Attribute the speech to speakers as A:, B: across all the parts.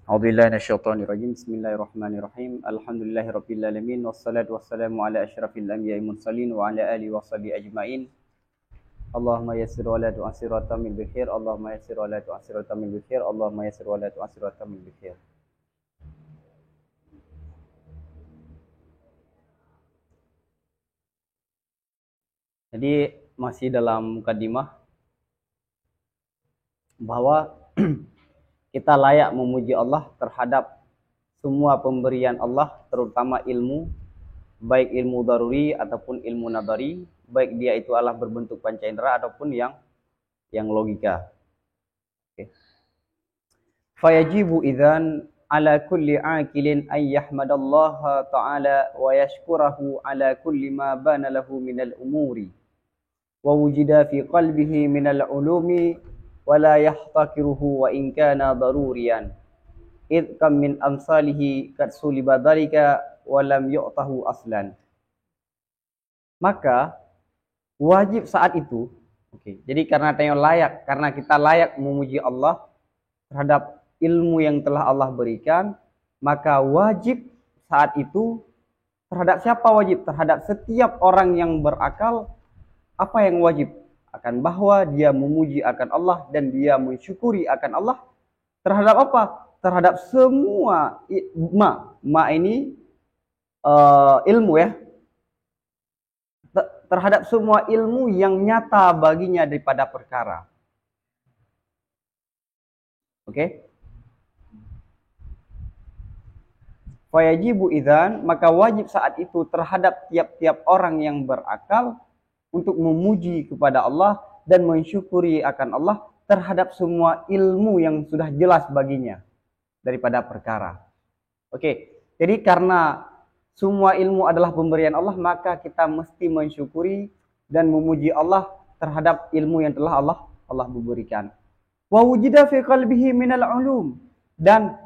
A: A'udzubillahi minasyaitonirrajim. Bismillahirrahmanirrahim. Alhamdulillahirabbil alamin wassalatu wassalamu ala asyrafil anbiya'i mursalin wa ala alihi washabihi ajmain. Allahumma yassir wa la tu'assir wa tammil bil khair. Allahumma yassir wa la tu'assir wa tammil bil khair. Allahumma yassir wa la tu'assir wa tammil bil khair. Jadi masih dalam mukadimah bahwa kita layak memuji Allah terhadap semua pemberian Allah, terutama ilmu, baik ilmu daruri ataupun ilmu nadari, baik dia itu adalah berbentuk pancaindera ataupun yang logika. Okay. Fayajibu idzan ala kulli aqilin ay yahmadallaha ta'ala wa yashkurahu ala kulli ma bana lahu minal umuri wa wujida fi qalbihi minal ulumi wala yahtakiruhu wa in kana daruriyan id kam min amsalihi kad suliba dzalika wa lam yu'tahu aslan. Maka wajib saat itu, jadi karena kita layak memuji Allah terhadap ilmu yang telah Allah berikan, maka wajib saat itu terhadap siapa wajib? Terhadap setiap orang yang berakal. Apa yang wajib? Akan bahwa dia memuji akan Allah dan dia mensyukuri akan Allah terhadap apa? Terhadap semua ini ilmu ya. Terhadap semua ilmu yang nyata baginya daripada perkara. Oke? Fayajibu idzan, maka wajib saat itu terhadap tiap-tiap orang yang berakal untuk memuji kepada Allah dan mensyukuri akan Allah terhadap semua ilmu yang sudah jelas baginya daripada perkara. Oke, jadi karena semua ilmu adalah pemberian Allah, maka kita mesti mensyukuri dan memuji Allah terhadap ilmu yang telah Allah berikan. Wa wujida fi qalbihi minal ulum, dan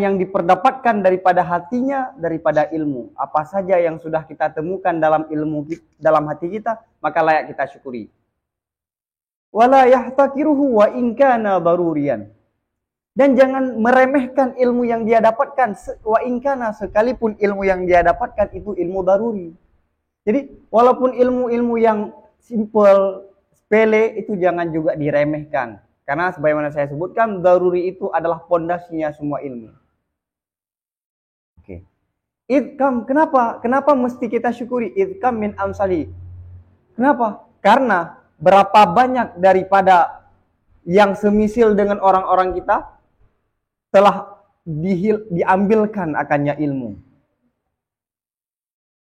A: yang diperdapatkan daripada hatinya daripada ilmu. Apa saja yang sudah kita temukan dalam ilmu dalam hati kita, maka layak kita syukuri. Wala yahtakiruhu wa in kana daruriyan. Dan jangan meremehkan ilmu yang dia dapatkan wa in kana, sekalipun ilmu yang dia dapatkan itu ilmu daruri. Jadi walaupun ilmu-ilmu yang simple, sepele itu jangan juga diremehkan. Karena sebagaimana saya sebutkan, daruri itu adalah pondasinya semua ilmu. Oke. Idkam, kenapa? Kenapa mesti kita syukuri? Idkam min amsali. Kenapa? Karena berapa banyak daripada yang semisil dengan orang-orang kita telah diambilkan akannya ilmu.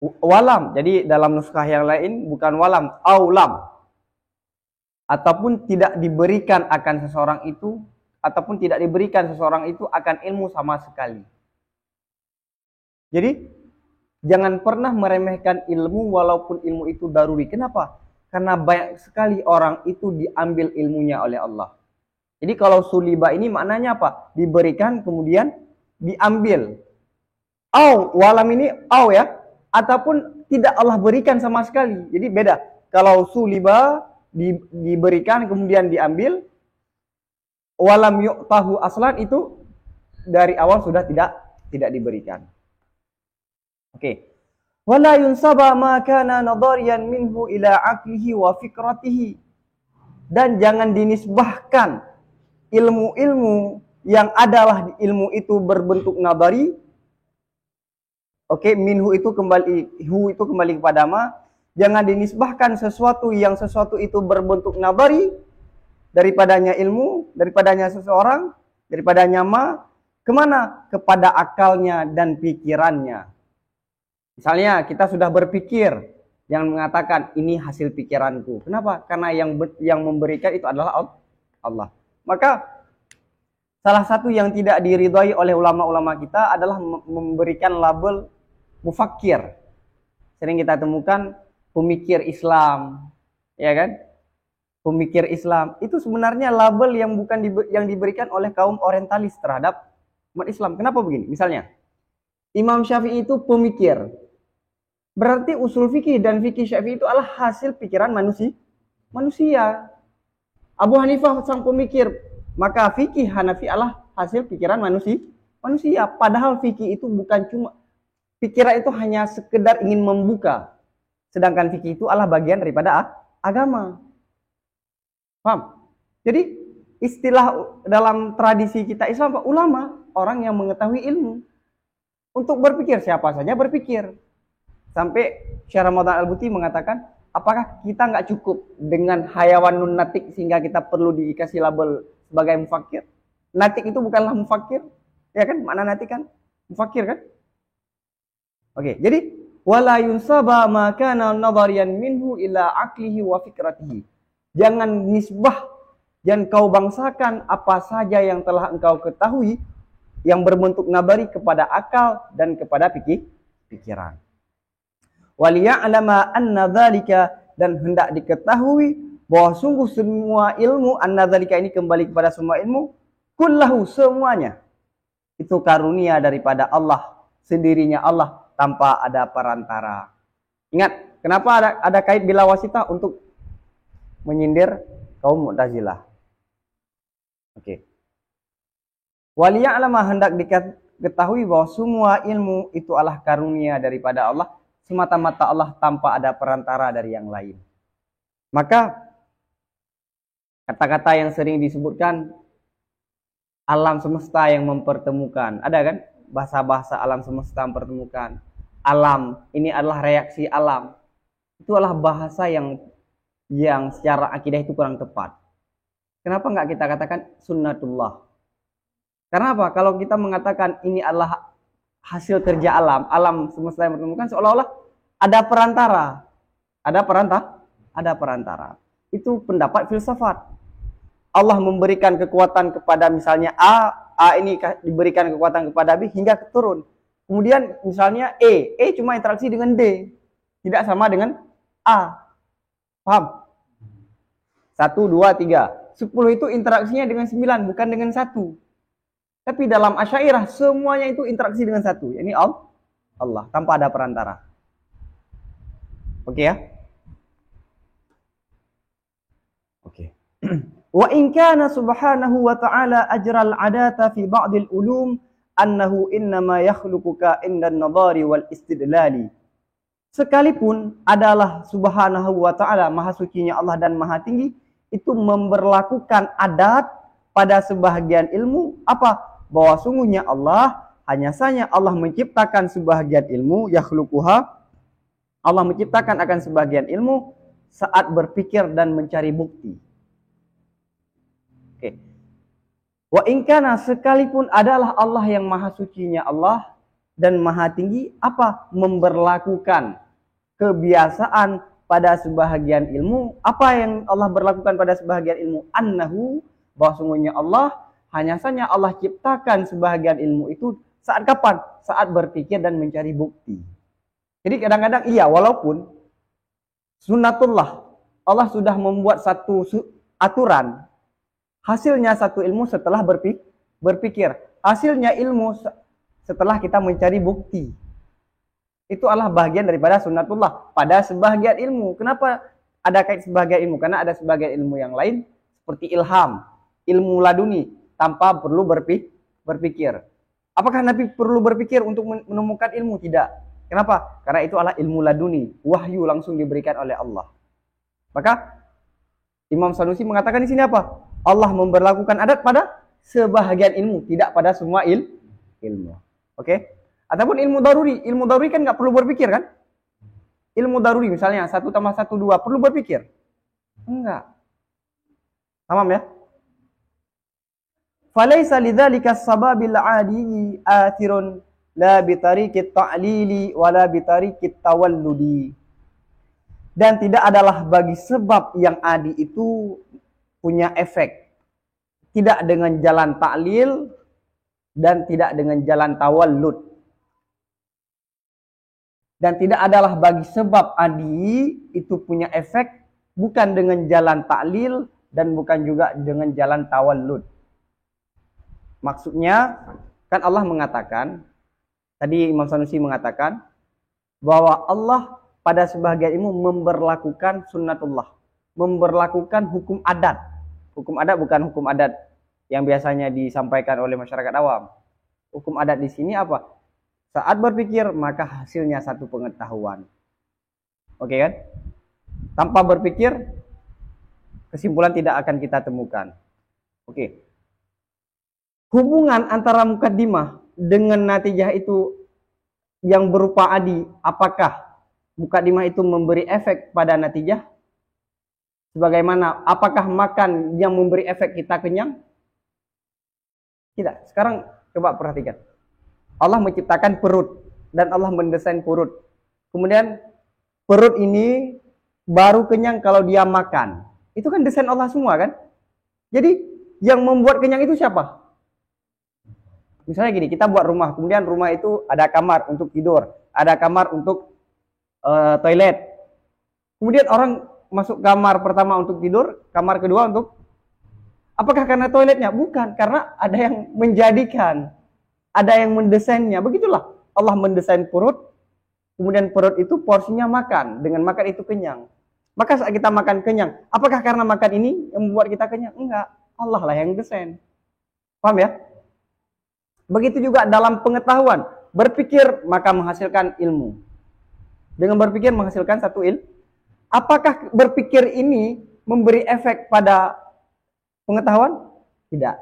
A: Walam, jadi dalam nuskah yang lain bukan walam, aulam. Ataupun tidak diberikan akan seseorang itu, ataupun tidak diberikan seseorang itu akan ilmu sama sekali. Jadi jangan pernah meremehkan ilmu walaupun ilmu itu daruri. Kenapa? Karena banyak sekali orang itu diambil ilmunya oleh Allah. Jadi kalau suliba ini maknanya apa? Diberikan kemudian diambil. Walam ini ya, ataupun tidak Allah berikan sama sekali. Jadi beda. Kalau suliba diberikan kemudian diambil, walam yu'tahu aslan itu dari awal sudah tidak diberikan. Oke. Wala yunsaba ma kana nadariyan minhu ila aqlihi wa fikratihi. Dan jangan dinisbahkan ilmu-ilmu yang adalah ilmu itu berbentuk nadari. Oke, minhu itu kembali kepada ma. Jangan dinisbahkan sesuatu itu berbentuk nadari daripadanya ilmu, daripadanya seseorang, daripadanya kemana? Kepada akalnya dan pikirannya. Misalnya kita sudah berpikir, yang mengatakan ini hasil pikiranku. Kenapa? Karena yang memberikan itu adalah Allah. Maka salah satu yang tidak diridhai oleh ulama-ulama kita adalah memberikan label mufakkir. Sering kita temukan pemikir Islam, ya kan? Pemikir Islam itu sebenarnya label yang diberikan oleh kaum orientalis terhadap umat Islam. Kenapa begini? Misalnya, Imam Syafi'i itu pemikir. Berarti usul fikih dan fikih Syafi'i itu adalah hasil pikiran manusia. Abu Hanifah sang pemikir, maka fikih Hanafi adalah hasil pikiran manusia. Padahal fikih itu bukan cuma, pikiran itu hanya sekedar ingin membuka. Sedangkan fikih itu adalah bagian daripada agama. Paham? Jadi istilah dalam tradisi kita Islam, ulama, orang yang mengetahui ilmu. Untuk berpikir, siapa saja berpikir. Sampai Syekh Ramadan Al-Buti mengatakan, apakah kita nggak cukup dengan hayawanun natik sehingga kita perlu dikasih label sebagai mufakir? Natik itu bukanlah mufakir, ya kan? Makna natik kan mufakir kan? Oke, jadi wala yunsaba ma kana nadhariyan minhu ila aqlihi wa fikratihi. Jangan nisbah, jangan kau bangsakan apa saja yang telah engkau ketahui yang berbentuk nabari kepada akal dan kepada pikiran. Waliya'lama anna dzalika, dan hendak diketahui bahwa sungguh semua ilmu, anna dzalika ini kembali kepada semua ilmu, kullahu semuanya itu karunia daripada Allah, sendirinya Allah tanpa ada perantara. Ingat, kenapa ada kait bila wasitah? Untuk menyindir kaum Mu'tazilah. Oke. Waliya'lama, hendak diketahui bahwa semua ilmu itu adalah karunia daripada Allah, semata-mata Allah tanpa ada perantara dari yang lain. Maka kata-kata yang sering disebutkan alam semesta yang mempertemukan, ada kan? Bahasa-bahasa alam semesta mempertemukan. Alam, ini adalah reaksi alam. Itu adalah bahasa yang secara akidah itu kurang tepat. Kenapa enggak kita katakan sunnatullah? Karena apa? Kalau kita mengatakan ini adalah hasil kerja alam semesta yang bertemukan, seolah-olah ada perantara. Ada perantara. Itu pendapat filsafat. Allah memberikan kekuatan kepada misalnya A ini diberikan kekuatan kepada B hingga turun. Kemudian misalnya E cuma interaksi dengan D, tidak sama dengan A. Paham? 1, 2, 3. 10 itu interaksinya dengan 9, bukan dengan 1. Tapi dalam Asy'ariyah semuanya itu interaksi dengan 1. Ini Allah tanpa ada perantara. Oke ya? Oke. Wa in kana subhanahu wa ta'ala ajral adata fi ba'dil ulum annahu innama yakhluquka indan nadhari wal istidlali. Sekalipun adalah subhanahu wa ta'ala, maha sucinya Allah dan maha tinggi, itu memberlakukan adat pada sebahagian ilmu, apa? Bahwa sungguhnya Allah, hanya saja Allah menciptakan sebahagian ilmu, yakhluquha, Allah menciptakan akan sebahagian ilmu saat berpikir dan mencari bukti. Oke. Wa in kana, sekalipun adalah Allah yang maha sucinya Allah dan maha tinggi, apa? Memberlakukan kebiasaan pada sebahagian ilmu. Apa yang Allah berlakukan pada sebahagian ilmu? Annahu, bahwa sungguhnya Allah, hanya saja Allah ciptakan sebahagian ilmu itu saat kapan? Saat berpikir dan mencari bukti. Jadi kadang-kadang iya, walaupun sunnatullah, Allah sudah membuat satu aturan, hasilnya satu ilmu setelah berpikir. Hasilnya ilmu setelah kita mencari bukti. Itu adalah bagian daripada sunnatullah pada sebahagian ilmu. Kenapa ada kait sebahagian ilmu? Karena ada sebagian ilmu yang lain seperti ilham, ilmu laduni, tanpa perlu berpikir. Apakah Nabi perlu berpikir untuk menemukan ilmu? Tidak. Kenapa? Karena itu adalah ilmu laduni, wahyu langsung diberikan oleh Allah. Maka Imam Sanusi mengatakan di sini apa? Allah memberlakukan adat pada sebahagian ilmu, tidak pada semua ilmu. Oke? Ataupun ilmu daruri kan nggak perlu berpikir kan? Ilmu daruri misalnya 1 + 1 2, perlu berpikir? Enggak. Paham ya? Falaisa lidzalika as-sababil 'adi athirun la bi tariqit ta'lili wala bi tariqit tawalludi. Dan tidak adalah bagi sebab yang adi itu punya efek. Tidak dengan jalan taklil dan tidak dengan jalan tawallud. Dan tidak adalah bagi sebab adi itu punya efek bukan dengan jalan taklil dan bukan juga dengan jalan tawallud. Maksudnya kan Allah mengatakan, tadi Imam Sanusi mengatakan bahwa Allah pada sebahagian ilmu memberlakukan sunnatullah, memberlakukan hukum adat. Hukum adat bukan hukum adat yang biasanya disampaikan oleh masyarakat awam. Hukum adat di sini apa? Saat berpikir maka hasilnya satu pengetahuan. Oke kan? Tanpa berpikir kesimpulan tidak akan kita temukan. Oke. Hubungan antara mukaddimah dengan natijah itu yang berupa adi, apakah mukaddimah itu memberi efek pada natijah? Sebagaimana apakah makan yang memberi efek kita kenyang? Tidak. Sekarang coba perhatikan. Allah menciptakan perut dan Allah mendesain perut. Kemudian perut ini baru kenyang kalau dia makan. Itu kan desain Allah semua kan? Jadi yang membuat kenyang itu siapa? Misalnya gini, kita buat rumah, kemudian rumah itu ada kamar untuk tidur, ada kamar untuk toilet. Kemudian orang masuk kamar pertama untuk tidur, kamar kedua untuk apakah karena toiletnya? Bukan, karena ada yang menjadikan, ada yang mendesainnya. Begitulah Allah mendesain perut, kemudian perut itu porsinya makan, dengan makan itu kenyang. Maka saat kita makan kenyang, apakah karena makan ini yang membuat kita kenyang? Enggak, Allah lah yang desain. Paham ya? Begitu juga dalam pengetahuan, berpikir maka menghasilkan ilmu. Dengan berpikir menghasilkan satu ilmu. Apakah berpikir ini memberi efek pada pengetahuan? Tidak.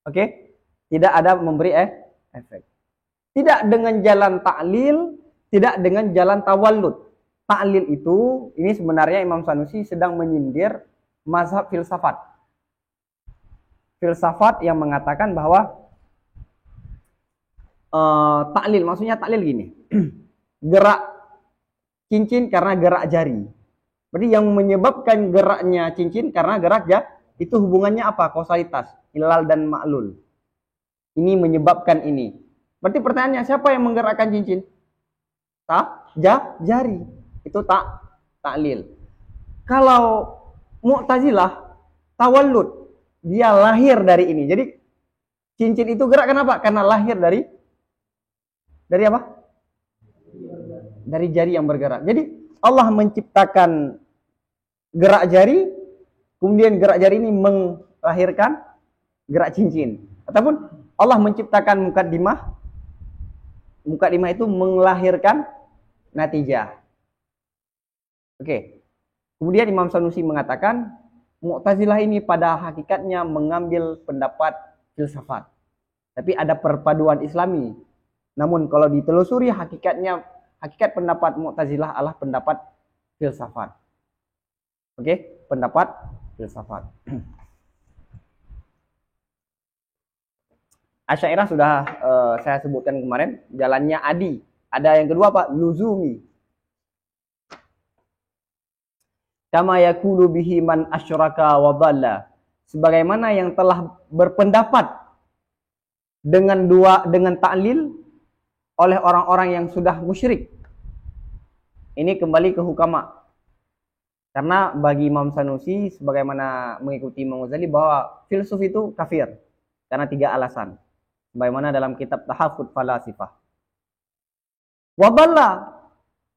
A: Oke? Tidak ada memberi efek. Tidak dengan jalan taklil, tidak dengan jalan tawallud. Taklil itu, ini sebenarnya Imam Sanusi sedang menyindir mazhab filsafat. Filsafat yang mengatakan bahwa taklil, maksudnya taklil gini. Gerak cincin karena gerak jari. Berarti yang menyebabkan geraknya cincin karena gerak jari, itu hubungannya apa? Kausalitas, ilal dan ma'lul. Ini menyebabkan ini. Berarti pertanyaannya, siapa yang menggerakkan cincin? Jari. Itu taklil. Kalau Mu'tazilah, tawallud, dia lahir dari ini. Jadi cincin itu gerak kenapa? Karena lahir dari apa? Dari jari yang bergerak. Jadi Allah menciptakan gerak jari, kemudian gerak jari ini melahirkan gerak cincin. Ataupun Allah menciptakan mukaddimah, mukaddimah itu melahirkan natijah. Oke. Kemudian Imam Sanusi mengatakan Mu'tazilah ini pada hakikatnya mengambil pendapat filsafat. Tapi ada perpaduan Islami. Namun kalau ditelusuri hakikat pendapat Mu'tazilah adalah pendapat filsafat. Oke, pendapat filsafat. Asy'ariyah sudah saya sebutkan kemarin, jalannya adi. Ada yang kedua Pak, luzumi. Kama yakulu bihi man asyraka wa dhalla. Sebagaimana yang telah berpendapat dengan taklil oleh orang-orang yang sudah musyrik. Ini kembali ke hukama. Karena bagi Imam Sanusi, sebagaimana mengikuti Imam Ghazali, bahwa filsuf itu kafir. Karena 3 alasan. Sebagaimana dalam kitab Tahafud Falasifah. Waballa.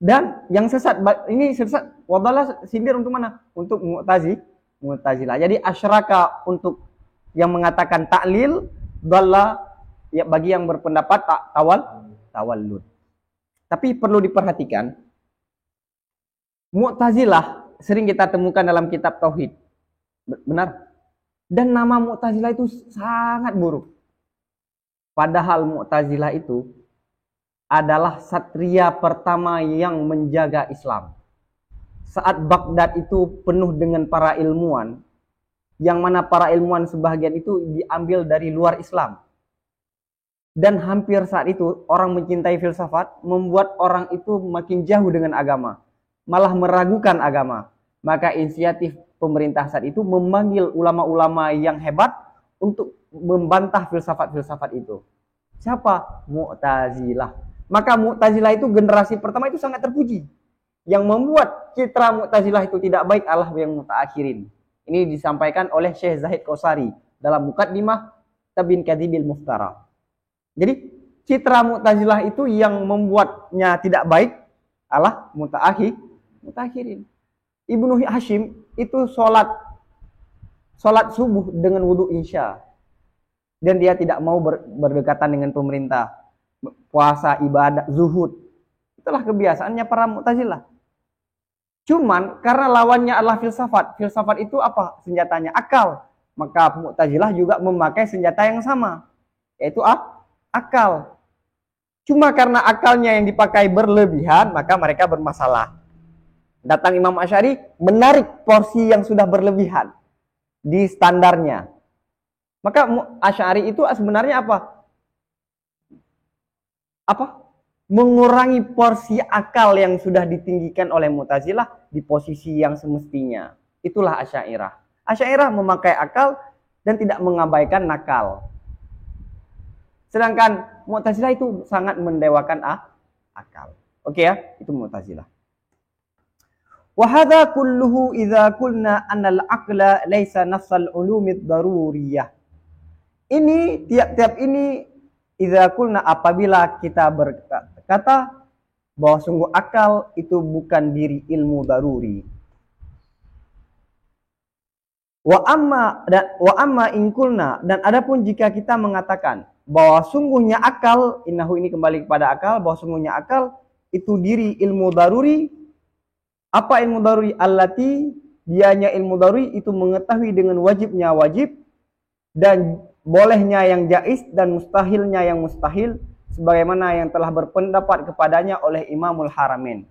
A: Dan yang sesat, ini sesat. Waballa sindir untuk mana? Untuk Mu'tazilah. Jadi asyraka untuk yang mengatakan taklil, dalla ya bagi yang berpendapat tawallud. Tapi perlu diperhatikan, Mu'tazilah sering kita temukan dalam kitab Tauhid. Benar? Dan nama Mu'tazilah itu sangat buruk. Padahal Mu'tazilah itu adalah satria pertama yang menjaga Islam. Saat Baghdad itu penuh dengan para ilmuwan, yang mana para ilmuwan sebagian itu diambil dari luar Islam. Dan hampir saat itu orang mencintai filsafat membuat orang itu makin jauh dengan agama, malah meragukan agama. Maka inisiatif pemerintah saat itu memanggil ulama-ulama yang hebat untuk membantah filsafat-filsafat itu. Siapa? Mu'tazilah. Maka Mu'tazilah itu generasi pertama itu sangat terpuji. Yang membuat citra Mu'tazilah itu tidak baik adalah yang mutaakhirin. Ini disampaikan oleh Syekh Zahid Qosari dalam Muqaddimah Tabin Kadhibil Muftara. Jadi citra Mu'tazilah itu yang membuatnya tidak baik adalah mutaakhirin. Ibnu Hashim itu sholat subuh dengan wudu insya. dan dia tidak mau berdekatan dengan pemerintah, puasa, ibadah, zuhud. Itulah kebiasaannya para Mu'tazilah. Cuman karena lawannya adalah filsafat. Filsafat itu apa? Senjatanya akal. Maka Mu'tazilah juga memakai senjata yang sama, yaitu akal. Cuma karena akalnya yang dipakai berlebihan, maka mereka bermasalah. Datang Imam Asy'ari menarik porsi yang sudah berlebihan di standarnya. Maka Asy'ari itu sebenarnya apa? Mengurangi porsi akal yang sudah ditinggikan oleh Mu'tazilah di posisi yang semestinya. Itulah Asy'ariyah. Asy'ariyah memakai akal dan tidak mengabaikan nakal. Sedangkan Mu'tazilah itu sangat mendewakan akal. Oke ya, itu Mu'tazilah. Wa hadza kulluhu idza qulna anna al-aqla laysa nafsal ulumid daruriyah. Ini tiap-tiap ini idza qulna apabila kita berkata bahwa sungguh akal itu bukan diri ilmu daruri. Wa amma in qulna, dan adapun jika kita mengatakan bahwa sungguhnya akal, innahu ini kembali kepada akal, bahwa sungguhnya akal itu diri ilmu daruri. Apa ilmu daruri? Allati, dianya ilmu daruri itu mengetahui dengan wajibnya wajib dan bolehnya yang jaiz dan mustahilnya yang mustahil, sebagaimana yang telah berpendapat kepadanya oleh Imamul Haramain.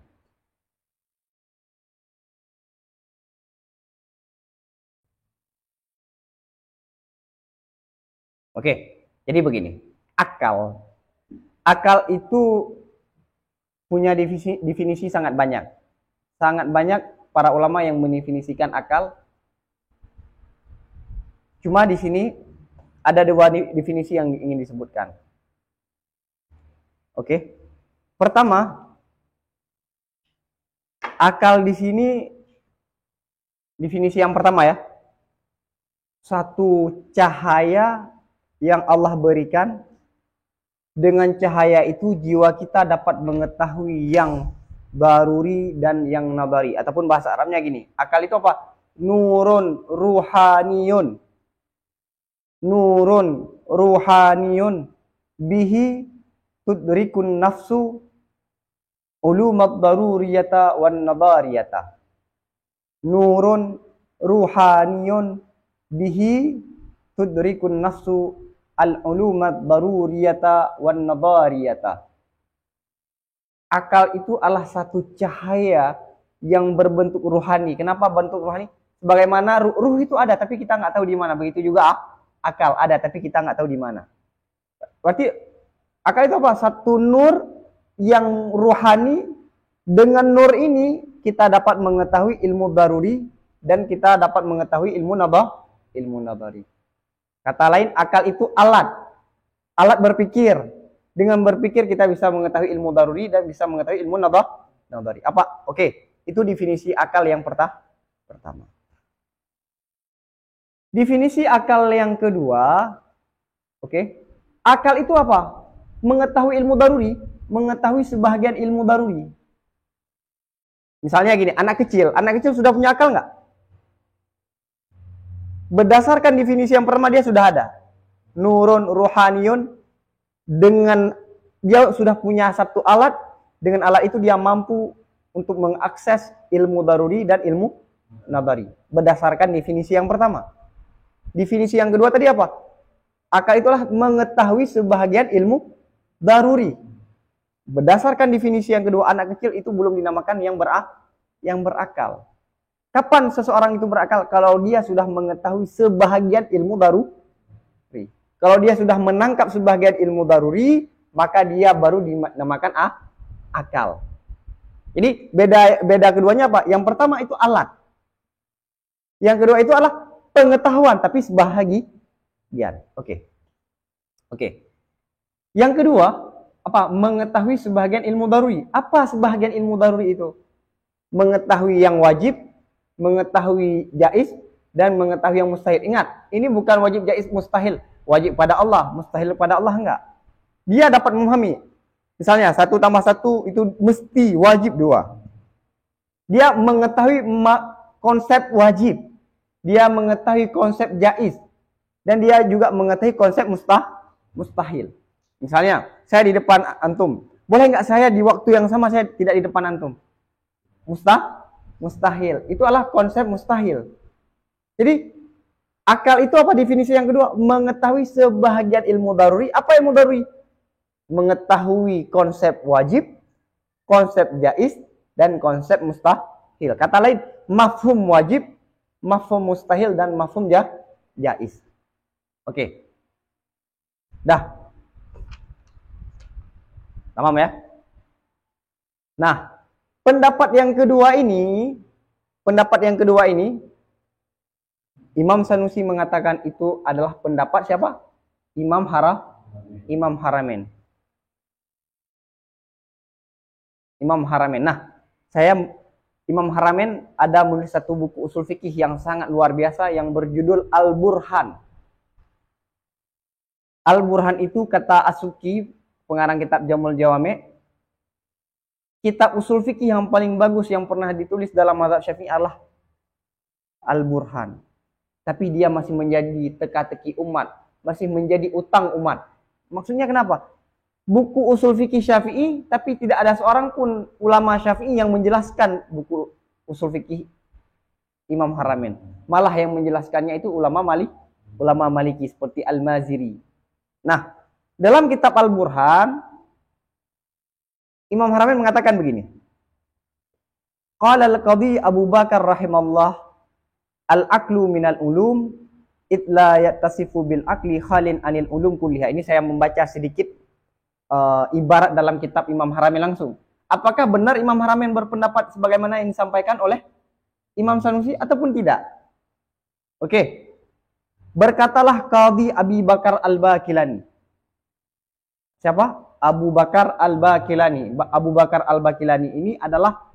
A: Oke, jadi begini. Akal itu punya definisi sangat banyak. Sangat banyak para ulama yang mendefinisikan akal. Cuma di sini ada dua definisi yang ingin disebutkan. Oke. Pertama, akal di sini definisi yang pertama ya. Satu cahaya yang Allah berikan, dengan cahaya itu jiwa kita dapat mengetahui yang daruri dan yang nabari. Ataupun bahasa Arabnya gini, akal itu apa? Nurun ruhaniyun. Nurun ruhaniyun bihi tudrikun nafsu ulumat daruriyata wan nabariyata. Nurun ruhaniyun bihi tudrikun nafsu al-ulumat daruriyata wan nabariyata. Akal itu adalah satu cahaya yang berbentuk ruhani. Kenapa bentuk ruhani? Sebagaimana ruh itu ada tapi kita nggak tahu di mana. Begitu juga akal ada tapi kita nggak tahu di mana. Berarti akal itu apa? Satu nur yang ruhani. Dengan nur ini kita dapat mengetahui ilmu daruri dan kita dapat mengetahui ilmu nabari. Kata lain, akal itu alat berpikir. Dengan berpikir kita bisa mengetahui ilmu daruri dan bisa mengetahui ilmu nabari. Apa? Oke, itu definisi akal yang pertama. Definisi akal yang kedua, oke. Akal itu apa? Mengetahui ilmu daruri, mengetahui sebahagian ilmu daruri. Misalnya gini, anak kecil sudah punya akal nggak? Berdasarkan definisi yang pertama dia sudah ada. Nurun ruhaniyun, dengan dia sudah punya satu alat, dengan alat itu dia mampu untuk mengakses ilmu daruri dan ilmu nabari. Berdasarkan definisi yang pertama. Definisi yang kedua tadi apa? Akal itulah mengetahui sebahagian ilmu daruri. Berdasarkan definisi yang kedua, anak kecil itu belum dinamakan yang berakal. Kapan seseorang itu berakal? Kalau dia sudah mengetahui sebahagian ilmu daruri. Kalau dia sudah menangkap sebahagian ilmu daruri, maka dia baru dinamakan akal. Jadi beda keduanya apa? Yang pertama itu alat. Yang kedua itu adalah pengetahuan, tapi sebahagian. Oke. Yang kedua, apa? Mengetahui sebahagian ilmu daruri. Apa sebahagian ilmu daruri itu? Mengetahui yang wajib, mengetahui jaiz, dan mengetahui yang mustahil. Ingat, ini bukan wajib, jaiz, mustahil. Wajib pada Allah, mustahil pada Allah enggak. Dia dapat memahami. Misalnya 1 tambah 1 itu mesti wajib 2. Dia mengetahui konsep wajib. Dia mengetahui konsep jaiz. dan dia juga mengetahui konsep mustahil. Misalnya, saya di depan antum. Boleh nggak saya di waktu yang sama saya tidak di depan antum? Mustahil. Itu adalah konsep mustahil. Jadi, akal itu apa definisi yang kedua? Mengetahui sebahagian ilmu daruri. Apa ilmu daruri? Mengetahui konsep wajib, konsep jaiz, dan konsep mustahil. Kata lain, mafhum wajib, mafhum mustahil, dan mafhum jaiz. Oke. Dah. Tamam ya? Nah, pendapat yang kedua ini, Imam Sanusi mengatakan itu adalah pendapat siapa? Imam Haramain. Nah, Imam Haramain ada menulis satu buku usul fikih yang sangat luar biasa yang berjudul Al-Burhan. Al-Burhan itu kata As-Suki, pengarang kitab Jamul Jawami', kitab usul fikih yang paling bagus yang pernah ditulis dalam mazhab Syafi'i adalah Al-Burhan. Tapi dia masih menjadi teka-teki umat, masih menjadi utang umat. Maksudnya kenapa? Buku usul fikih Syafi'i, tapi tidak ada seorang pun ulama Syafi'i yang menjelaskan buku usul fikih Imam Haramain. Malah yang menjelaskannya itu ulama Maliki seperti Al-Maziri. Nah, dalam kitab Al-Burhan, Imam Haramain mengatakan begini. Qala al-qadhi Abu Bakar rahimallah, al-aqlu minal ulum, itla yattasifu bil aqli khalin anil ulum kulliha. Ini saya membaca sedikit ibarat dalam kitab Imam Haramain langsung. Apakah benar Imam Haramain berpendapat sebagaimana yang disampaikan oleh Imam Sanusi ataupun tidak? Oke. Berkatalah Qadhi Abi Bakar Al-Baqilani. Siapa? Abu Bakar Al-Baqilani. Abu Bakar Al-Baqilani ini adalah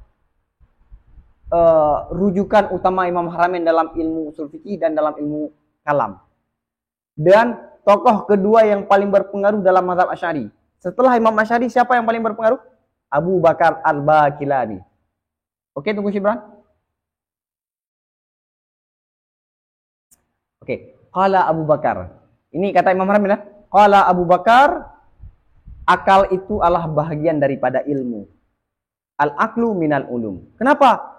A: rujukan utama Imam Haramain dalam ilmu usul fikih dan dalam ilmu kalam. Dan tokoh kedua yang paling berpengaruh dalam mazhab Asy'ari. Setelah Imam Asy'ari, siapa yang paling berpengaruh? Abu Bakar Al-Baqilani. Oke, tunggu Syibran. Oke, qala Abu Bakar. Ini kata Imam Haramain ya. Qala Abu Bakar, akal itu adalah bahagian daripada ilmu. Al-aqlu minal ulum. Kenapa?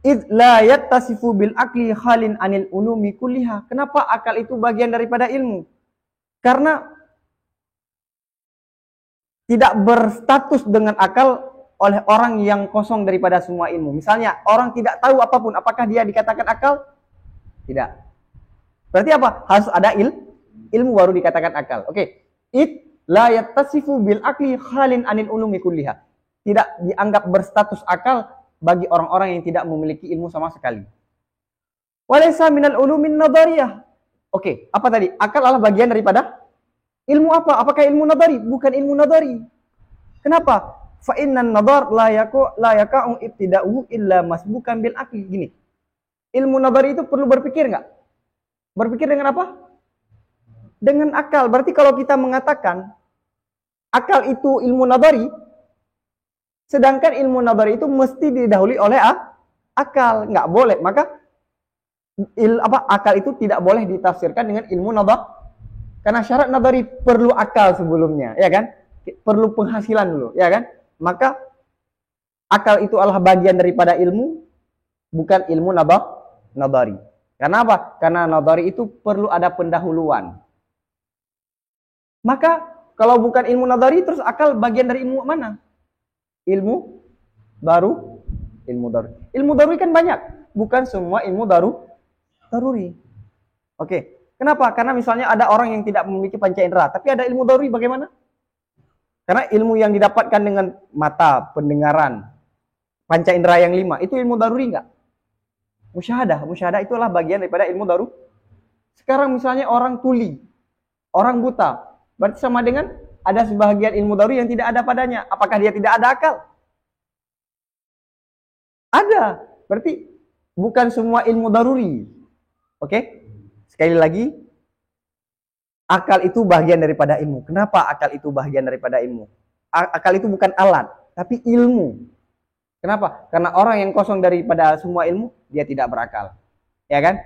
A: Id la yattasifu bil aqli khalin anil ulumi kulliha. Kenapa akal itu bagian daripada ilmu? Karena tidak berstatus dengan akal oleh orang yang kosong daripada semua ilmu. Misalnya, orang tidak tahu apapun, apakah dia dikatakan akal? Tidak. Berarti apa? Harus ada ilmu baru dikatakan akal. Oke. Id la yattasifu bil aqli khalin anil ulumi kulliha. Tidak dianggap berstatus akal bagi orang-orang yang tidak memiliki ilmu sama sekali. Walaysa minal ulumin nadariyah. Oke, apa tadi? Akal adalah bagian daripada ilmu apa? Apakah ilmu nadari? Bukan ilmu nadari. Kenapa? Fa innan nadar la yaka'u ibtida'uhu illa masbukan bil aqli. Gini. Ilmu nadari itu perlu berpikir enggak? Berpikir dengan apa? Dengan akal. Berarti kalau kita mengatakan akal itu ilmu nadari, sedangkan ilmu nadari itu mesti didahului oleh akal. Nggak boleh. Maka akal itu tidak boleh ditafsirkan dengan ilmu nadar. Karena syarat nadari perlu akal sebelumnya, ya kan? Perlu penghasilan dulu, ya kan? Maka akal itu adalah bagian daripada ilmu, bukan ilmu nadari. Karena apa? Karena nadari itu perlu ada pendahuluan. Maka kalau bukan ilmu nadari, terus akal bagian dari ilmu mana? Ilmu daruri. Ilmu daruri kan banyak, bukan semua ilmu daruri. Oke. Kenapa? Karena misalnya ada orang yang tidak memiliki panca indera, tapi ada ilmu daruri bagaimana? Karena ilmu yang didapatkan dengan mata, pendengaran, panca indera yang 5, itu ilmu daruri enggak? Musyahadah itu adalah bagian daripada ilmu daruri. Sekarang misalnya orang tuli, orang buta, berarti sama dengan ada sebahagian ilmu daruri yang tidak ada padanya. Apakah dia tidak ada akal? Ada. Berarti bukan semua ilmu daruri. Oke? Sekali lagi, akal itu bagian daripada ilmu. Kenapa akal itu bagian daripada ilmu? Akal itu bukan alat, tapi ilmu. Kenapa? Karena orang yang kosong daripada semua ilmu, dia tidak berakal. Ya kan?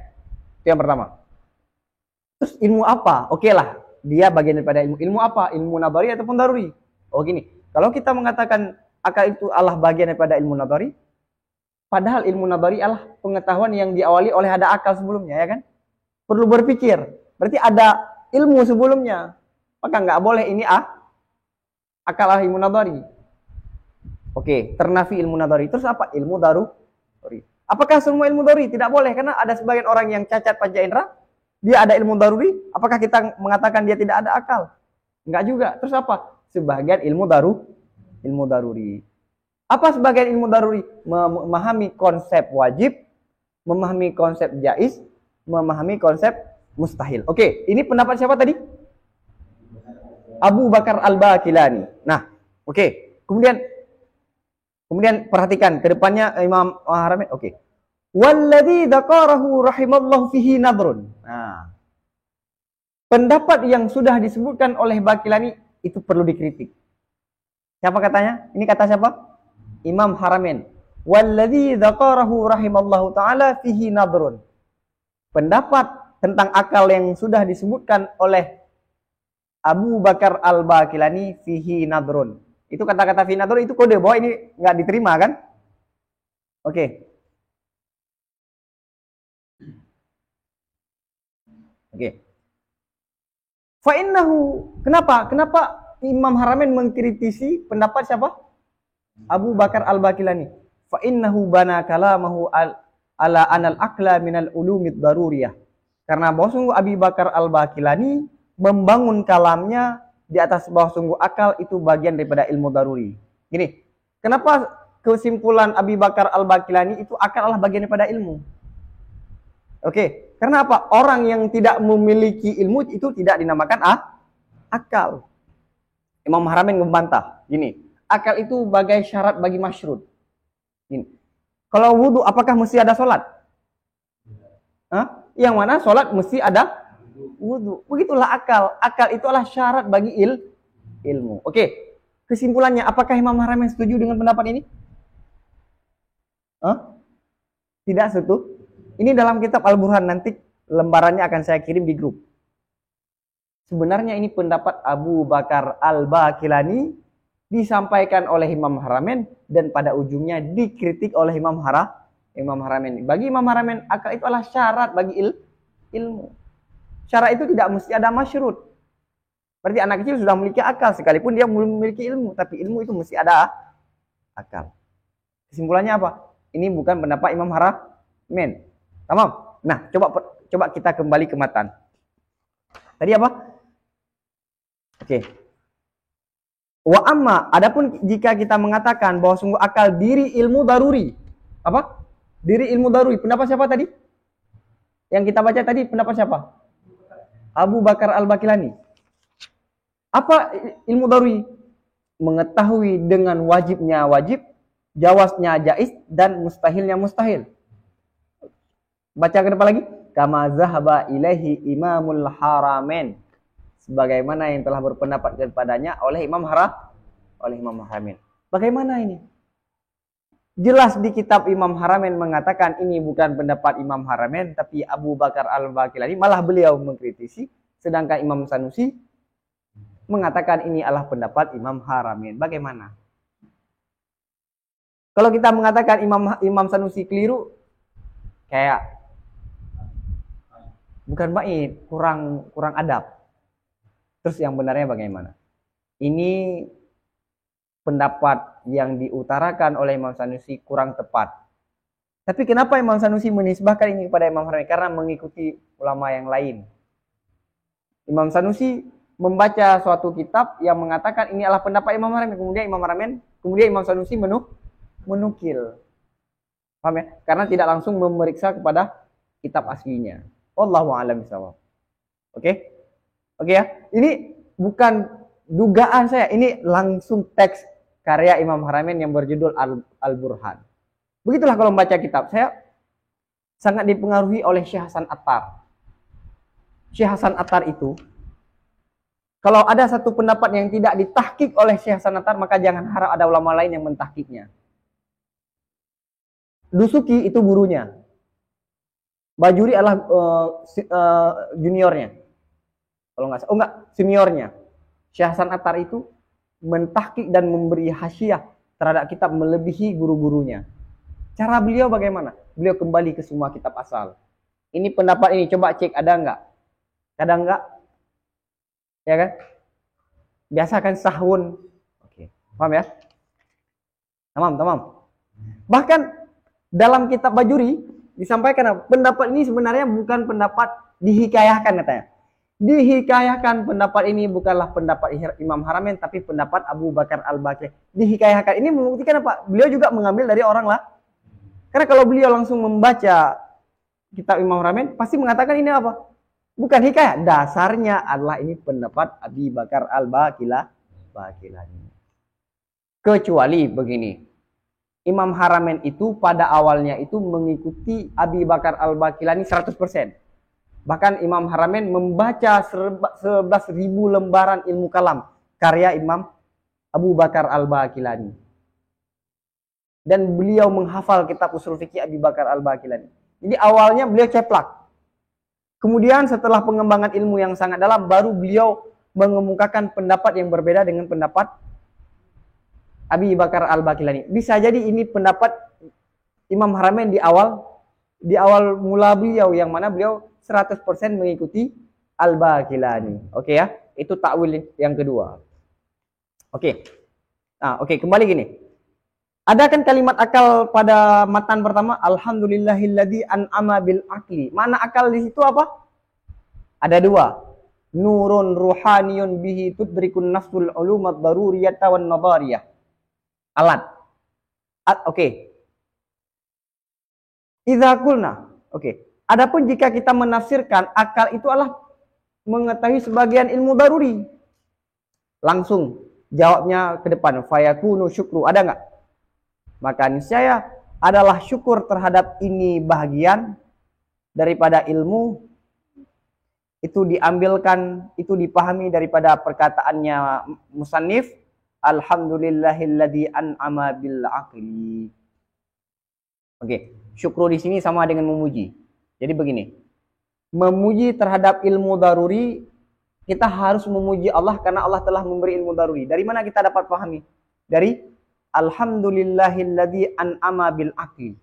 A: Itu yang pertama. Terus ilmu apa? Oke lah, dia bagian daripada ilmu. Ilmu apa? Ilmu nabari ataupun daruri? Oh gini, kalau kita mengatakan akal itu adalah bagian daripada ilmu nabari, padahal ilmu nabari adalah pengetahuan yang diawali oleh ada akal sebelumnya, ya kan? Perlu berpikir. Berarti ada ilmu sebelumnya. Maka nggak boleh ini akal ilmu nabari. Oke, ternafi ilmu nabari. Terus apa? Ilmu daruri. Apakah semua ilmu daruri? Tidak boleh, karena ada sebagian orang yang cacat panca indera, dia ada ilmu daruri, apakah kita mengatakan dia tidak ada akal? Enggak juga. Terus apa? Sebagian ilmu daruri. Apa sebagian ilmu daruri? Memahami konsep wajib, memahami konsep jaiz, memahami konsep mustahil. Oke, ini pendapat siapa tadi? Abu Bakar Al-Baqilani. Nah, oke. Kemudian perhatikan ke depannya Imam Haramain. Oke. Walladzi dzakarahu rahimallahu fihi nadrun. Nah, pendapat yang sudah disebutkan oleh Baqilani itu perlu dikritik. Siapa katanya? Ini kata siapa? Imam Haramain. Walladzi dzakarahu rahimallahu taala fihi nadrun. Pendapat tentang akal yang sudah disebutkan oleh Abu Bakar Al-Baqilani fihi nadrun. Itu kata-kata fihi nadrun itu kode bahwa ini nggak diterima kan? Oke. Oke. Fa'innahu, kenapa? Kenapa Imam Haramain mengkritisi pendapat siapa? Abu Bakar Al-Baqilani. Fa'innahu bana kalamahu ala anal akla minal ulumid daruriyah. Karena bahwa sungguh Abu Bakar Al-Baqilani membangun kalamnya di atas bahwa sungguh akal itu bagian daripada ilmu daruri. Gini, kenapa kesimpulan Abu Bakar Al-Baqilani itu akal adalah bagian daripada ilmu? Oke, karena apa? Orang yang tidak memiliki ilmu itu tidak dinamakan akal. Imam Haramain membantah. Gini, akal itu bagai syarat bagi masyrut. Gini, kalau wudhu, apakah mesti ada sholat? Yang mana sholat mesti ada wudhu. Begitulah akal. Akal itu adalah syarat bagi ilmu. Oke, kesimpulannya, apakah Imam Haramain setuju dengan pendapat ini? Tidak setuju. Ini dalam kitab Al-Burhan, nanti lembarannya akan saya kirim di grup. Sebenarnya ini pendapat Abu Bakar Al-Baqilani disampaikan oleh Imam Haramain dan pada ujungnya dikritik oleh Imam Haramain. Bagi Imam Haramain, akal itu adalah syarat bagi ilmu. Syarat itu tidak mesti ada masyrut. Berarti anak kecil sudah memiliki akal sekalipun dia belum memiliki ilmu, tapi ilmu itu mesti ada akal. Kesimpulannya apa? Ini bukan pendapat Imam Haramain. Tamam. Nah, coba kita kembali ke matan. Tadi apa? Oke. Wa amma, adapun jika kita mengatakan bahwa sungguh akal diri ilmu daruri. Apa? Diri ilmu daruri. Pendapat siapa tadi? Yang kita baca tadi pendapat siapa? Abu Bakar Al-Baqilani. Apa ilmu daruri? Mengetahui dengan wajibnya wajib, jawaznya jaiz, dan mustahilnya mustahil. Baca ke depan lagi. Kama zahaba ilaihi Imamul Haramain. Sebagaimana yang telah berpendapat kepadanya oleh Imam Haramain. Bagaimana ini? Jelas di kitab Imam Haramain mengatakan ini bukan pendapat Imam Haramain, tapi Abu Bakar Al-Baqilani, malah beliau mengkritisi, sedangkan Imam Sanusi mengatakan ini adalah pendapat Imam Haramain. Bagaimana? Kalau kita mengatakan Imam Sanusi keliru, kayak bukan baik, kurang adab. Terus yang benarnya bagaimana? Ini pendapat yang diutarakan oleh Imam Sanusi kurang tepat. Tapi kenapa Imam Sanusi menisbahkan ini kepada Imam Haramain? Karena mengikuti ulama yang lain. Imam Sanusi membaca suatu kitab yang mengatakan ini adalah pendapat Imam Haramain. Kemudian Imam Sanusi menukil. Paham ya? Karena tidak langsung memeriksa kepada kitab aslinya. Wallahu a'lam bishawab. Oke ya. Ini bukan dugaan saya, ini langsung teks karya Imam Haramain yang berjudul Al-Burhan. Begitulah kalau membaca kitab. Saya sangat dipengaruhi oleh Syekh Hasan Attar. Syekh Hasan Attar itu, kalau ada satu pendapat yang tidak ditahqiq oleh Syekh Hasan Attar, maka jangan harap ada ulama lain yang mentahqiqnya. Dusuki itu gurunya. Bajuri adalah juniornya. Kalau nggak salah, oh enggak, seniornya. Syekh Hasan Attar itu mentahqiq dan memberi hasyiah terhadap kitab melebihi guru-gurunya. Cara beliau bagaimana? Beliau kembali ke semua kitab asal. Ini pendapat ini, coba cek ada enggak? Ada enggak? Ya kan? Biasa kan sahun. Oke. Paham ya? Tamam. Bahkan dalam kitab Bajuri disampaikan pendapat ini sebenarnya bukan pendapat dihikayahkan katanya. Dihikayahkan pendapat ini bukanlah pendapat Imam Haramain tapi pendapat Abu Bakar Al-Baqir. Dihikayahkan ini membuktikan apa? Beliau juga mengambil dari orang lah. Karena kalau beliau langsung membaca kitab Imam Haramain pasti mengatakan ini apa? Bukan hikayah, dasarnya adalah ini pendapat Abi Bakar Al-Baqilani. Kecuali begini. Imam Haramain itu pada awalnya itu mengikuti Abi Bakar Al-Baqilani 100%. Bahkan Imam Haramain membaca 11.000 lembaran ilmu kalam karya Imam Abu Bakar Al-Baqilani. Dan beliau menghafal kitab usul fikih Abi Bakar Al-Baqilani. Jadi awalnya beliau ceplak. Kemudian setelah pengembangan ilmu yang sangat dalam baru beliau mengemukakan pendapat yang berbeda dengan pendapat Abi Bakar Al-Baqilani. Bisa jadi ini pendapat Imam Haramain di awal mula beliau yang mana beliau 100% mengikuti Al-Baqilani. Oke ya, itu takwil yang kedua. Oke. Nah, oke, kembali gini. Ada kan kalimat akal pada matan pertama, alhamdulillahilladzi an'ama bil akli. Mana akal di situ apa? Ada dua. Nurun ruhaniyun bihi tudrikun nafsul ulumat daruriyata wan nadariyah. Alat. Oke. Idza qulna. Oke. Adapun jika kita menafsirkan akal itu adalah mengetahui sebagian ilmu daruri. Langsung jawabnya ke depan, fayakunu syukru. Ada enggak? Maka niscaya adalah syukur terhadap ini bahagian daripada ilmu itu diambilkan, itu dipahami daripada perkataannya musannif, alhamdulillahilladzi an'ama bil aqli. Oke, syukru di sini sama dengan memuji. Jadi begini, memuji terhadap ilmu daruri, kita harus memuji Allah karena Allah telah memberi ilmu daruri. Dari mana kita dapat pahami? Dari alhamdulillahilladzi an'ama bil aqli.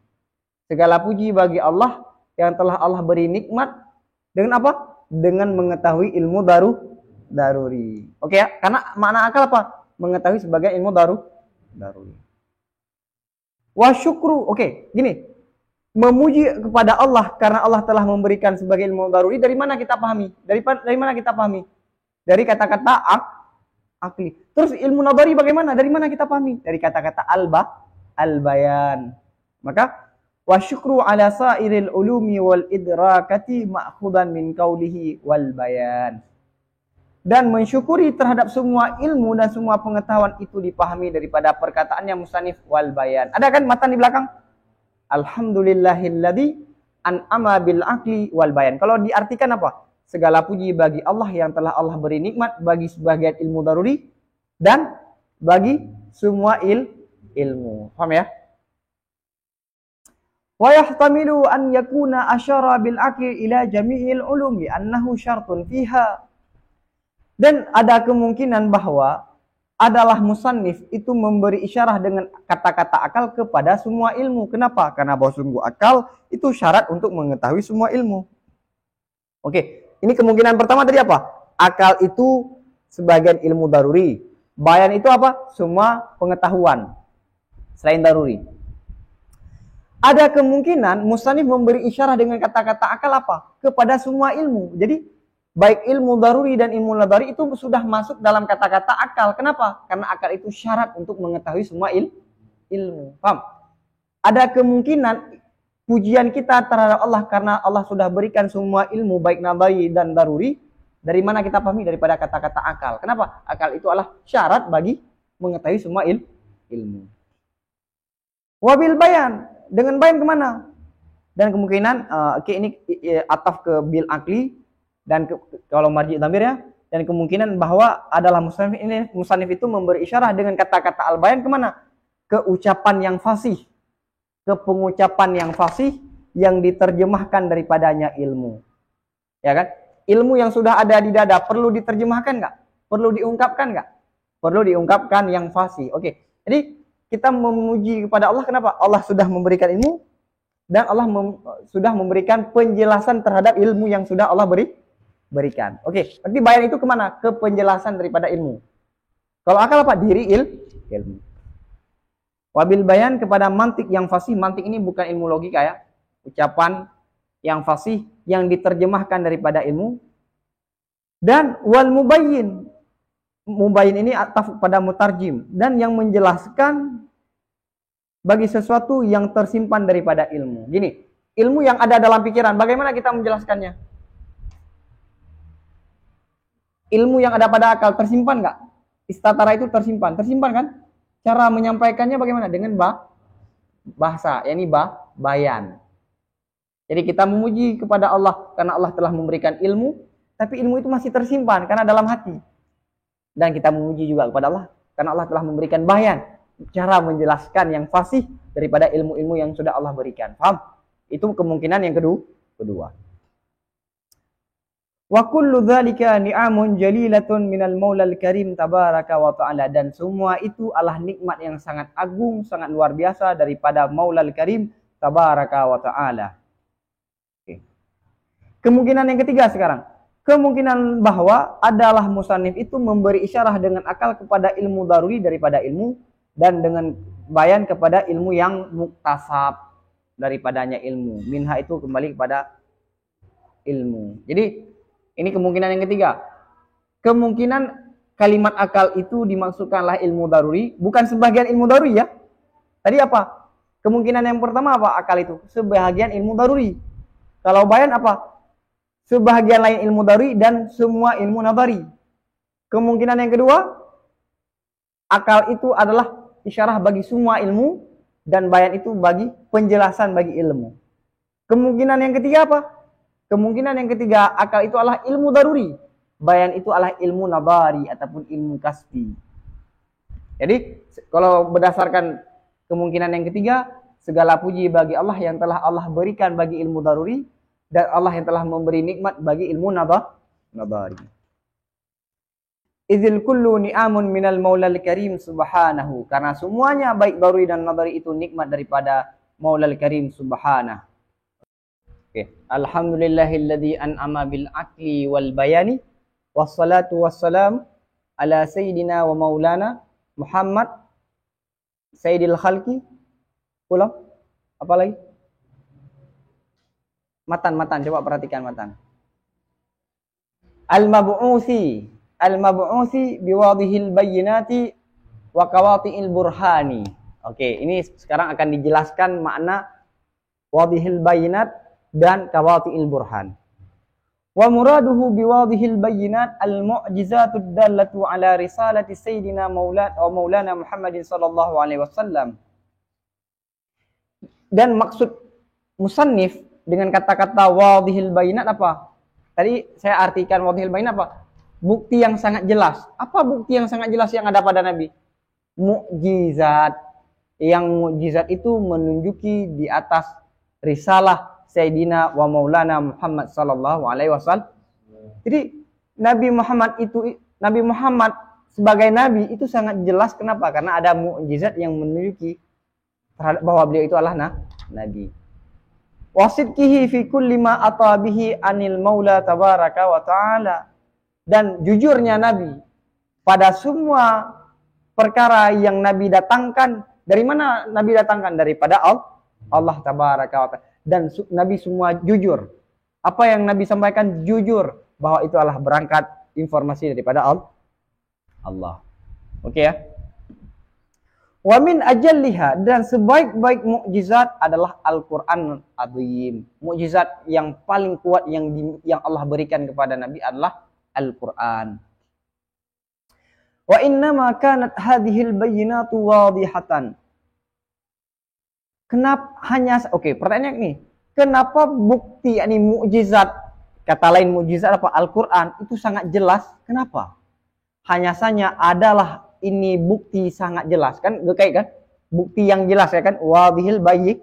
A: Segala puji bagi Allah yang telah Allah beri nikmat dengan apa? Dengan mengetahui ilmu daruri. Oke ya? Karena makna akal apa? Mengetahui sebagai ilmu daruri. Wa syukru. Oke, gini. Memuji kepada Allah karena Allah telah memberikan sebagai ilmu daruri, dari mana kita pahami? Dari mana kita pahami? Dari kata-kata akli. Terus ilmu nadari bagaimana? Dari mana kita pahami? Dari kata-kata al-bayan. Maka wa syukru ala sairil ulumi wal idrakati ma'khudan min qawlihi wal bayan. Dan mensyukuri terhadap semua ilmu dan semua pengetahuan itu dipahami daripada perkataannya musannif wal bayan. Ada kan matan di belakang? Alhamdulillahilladzi an'ama bil aqli wal bayan. Kalau diartikan apa? Segala puji bagi Allah yang telah Allah beri nikmat bagi sebagian ilmu daruri dan bagi semua ilmu. Paham ya? Wa yahtamilu an yakuna asyara bil aqli ila jami'il ulumi annahu syartun fiha. Dan ada kemungkinan bahwa adalah musannif itu memberi isyarah dengan kata-kata akal kepada semua ilmu. Kenapa? Karena bahwa sungguh akal itu syarat untuk mengetahui semua ilmu. Oke, ini kemungkinan pertama tadi apa? Akal itu sebagian ilmu daruri. Bayan itu apa? Semua pengetahuan selain daruri. Ada kemungkinan musannif memberi isyarah dengan kata-kata akal apa? Kepada semua ilmu. Jadi baik ilmu daruri dan ilmu nadari itu sudah masuk dalam kata-kata akal. Kenapa? Karena akal itu syarat untuk mengetahui semua ilmu. Paham? Ada kemungkinan pujian kita terhadap Allah karena Allah sudah berikan semua ilmu baik nadari dan daruri. Dari mana kita pahami? Daripada kata-kata akal. Kenapa? Akal itu adalah syarat bagi mengetahui semua ilmu. Wabil bayan. Dengan bayan kemana? Dan kemungkinan ini ataf ke bil akli. Dan kalau marji dhamir ya, dan kemungkinan bahwa adalah musannif itu memberi isyarah dengan kata-kata al-bayan kemana? Ke ucapan yang fasih, ke pengucapan yang fasih yang diterjemahkan daripadanya ilmu, ya kan? ilmu yang sudah ada di dada perlu diterjemahkan nggak? Perlu diungkapkan nggak? Perlu diungkapkan yang fasih. Oke. Jadi kita memuji kepada Allah, kenapa? Allah sudah memberikan ilmu dan Allah sudah memberikan penjelasan terhadap ilmu yang sudah Allah berikan. Oke, berarti bayan itu kemana? Ke penjelasan daripada ilmu. Kalau akal apa? Diri ilmu. Wabil bayan kepada mantik yang fasih. Mantik ini bukan ilmu logika ya. Ucapan yang fasih yang diterjemahkan daripada ilmu. Dan wal mubayyin. Mubayyin ini ataf pada mutarjim. Dan yang menjelaskan bagi sesuatu yang tersimpan daripada ilmu. Gini, ilmu yang ada dalam pikiran, bagaimana kita menjelaskannya? Ilmu yang ada pada akal tersimpan nggak? Istatara itu tersimpan. Tersimpan kan? Cara menyampaikannya bagaimana? Dengan bahasa, yakni bayan. Jadi kita memuji kepada Allah karena Allah telah memberikan ilmu, tapi ilmu itu masih tersimpan karena dalam hati. Dan kita memuji juga kepada Allah karena Allah telah memberikan bayan, cara menjelaskan yang fasih daripada ilmu-ilmu yang sudah Allah berikan. Paham? Itu kemungkinan yang kedua. Wa kullu dzalika ni'amun jalilatun minal Maulal Karim tabaraka wa ta'ala, dan semua itu adalah nikmat yang sangat agung, sangat luar biasa daripada Maulal Karim tabaraka wa ta'ala. Oke. Kemungkinan yang ketiga sekarang. Kemungkinan bahwa adalah musannif itu memberi isyarah dengan akal kepada ilmu daruri daripada ilmu, dan dengan bayan kepada ilmu yang muktasab daripadanya ilmu. Minha itu kembali kepada ilmu. Jadi ini kemungkinan yang ketiga. Kemungkinan kalimat akal itu dimaksudkanlah ilmu daruri, bukan sebagian ilmu daruri ya. Tadi apa? Kemungkinan yang pertama apa akal itu? Sebagian ilmu daruri. Kalau bayan apa? Sebagian lain ilmu daruri dan semua ilmu nabari. Kemungkinan yang kedua, akal itu adalah isyarah bagi semua ilmu dan bayan itu bagi penjelasan bagi ilmu. Kemungkinan yang ketiga apa? Kemungkinan yang ketiga, akal itu adalah ilmu daruri. Bayan itu adalah ilmu nabari ataupun ilmu kasbi. Jadi kalau berdasarkan kemungkinan yang ketiga, segala puji bagi Allah yang telah Allah berikan bagi ilmu daruri, dan Allah yang telah memberi nikmat bagi ilmu nabari. Idzil kullu ni'amun minal Maulal Karim subhanahu. Karena semuanya baik daruri dan nabari itu nikmat daripada Maulal Karim subhanahu. Oke. Alhamdulillahilladzi an'ama bil aqli wal bayani. Wassalatu wassalam ala sayyidina wa maulana Muhammad sayyidil khalqi. Ulang. Apa lagi? Matan, coba perhatikan matan. Al-mab'usi biwadihil bayyinati wa qawati'il burhani. Oke, ini sekarang akan dijelaskan makna wadihil bayyinat dan qawati'il burhan. Wa muraduhu biwadihil bayyinat al-mu'jizatud dallatu ala risalati sayyidina maulana Muhammadin sallallahu alaihi wasallam. Dan maksud musannif dengan kata-kata wadihil bayyinat apa? Tadi saya artikan wadihil bayyinat apa? Bukti yang sangat jelas. Apa bukti yang sangat jelas yang ada pada Nabi? Mukjizat. Yang mukjizat itu menunjuki di atas risalah Sayyidina wa Maulana Muhammad sallallahu alaihi wasallam. Jadi Nabi Muhammad sebagai nabi itu sangat jelas. Kenapa? Karena ada mukjizat yang menunjuki terhadap bahwa beliau itu adalah nabi. Wasidkihi fi kulli ma atabihi anil Maula tabaraka wa ta'ala. Dan jujurnya Nabi pada semua perkara yang Nabi datangkan. Dari mana Nabi datangkan? Daripada Allah tabaraka wa ta'ala. Dan Nabi semua jujur. Apa yang Nabi sampaikan jujur. Bahwa itu adalah berangkat informasi daripada Allah. Oke ya. Wa min ajalliha, dan sebaik-baik mukjizat adalah Al-Qur'an Azim. Mukjizat yang paling kuat yang Allah berikan kepada Nabi adalah Al-Qur'an. Wa innama kanat hadhil bayyinatu wadihatan. Pertanyaan ini. Kenapa bukti yakni mukjizat, kata lain mukjizat apa Al-Qur'an itu sangat jelas? Kenapa? Hanya saja adalah ini bukti sangat jelas kan, kayak kan bukti yang jelas ya kan wadihil bayyin.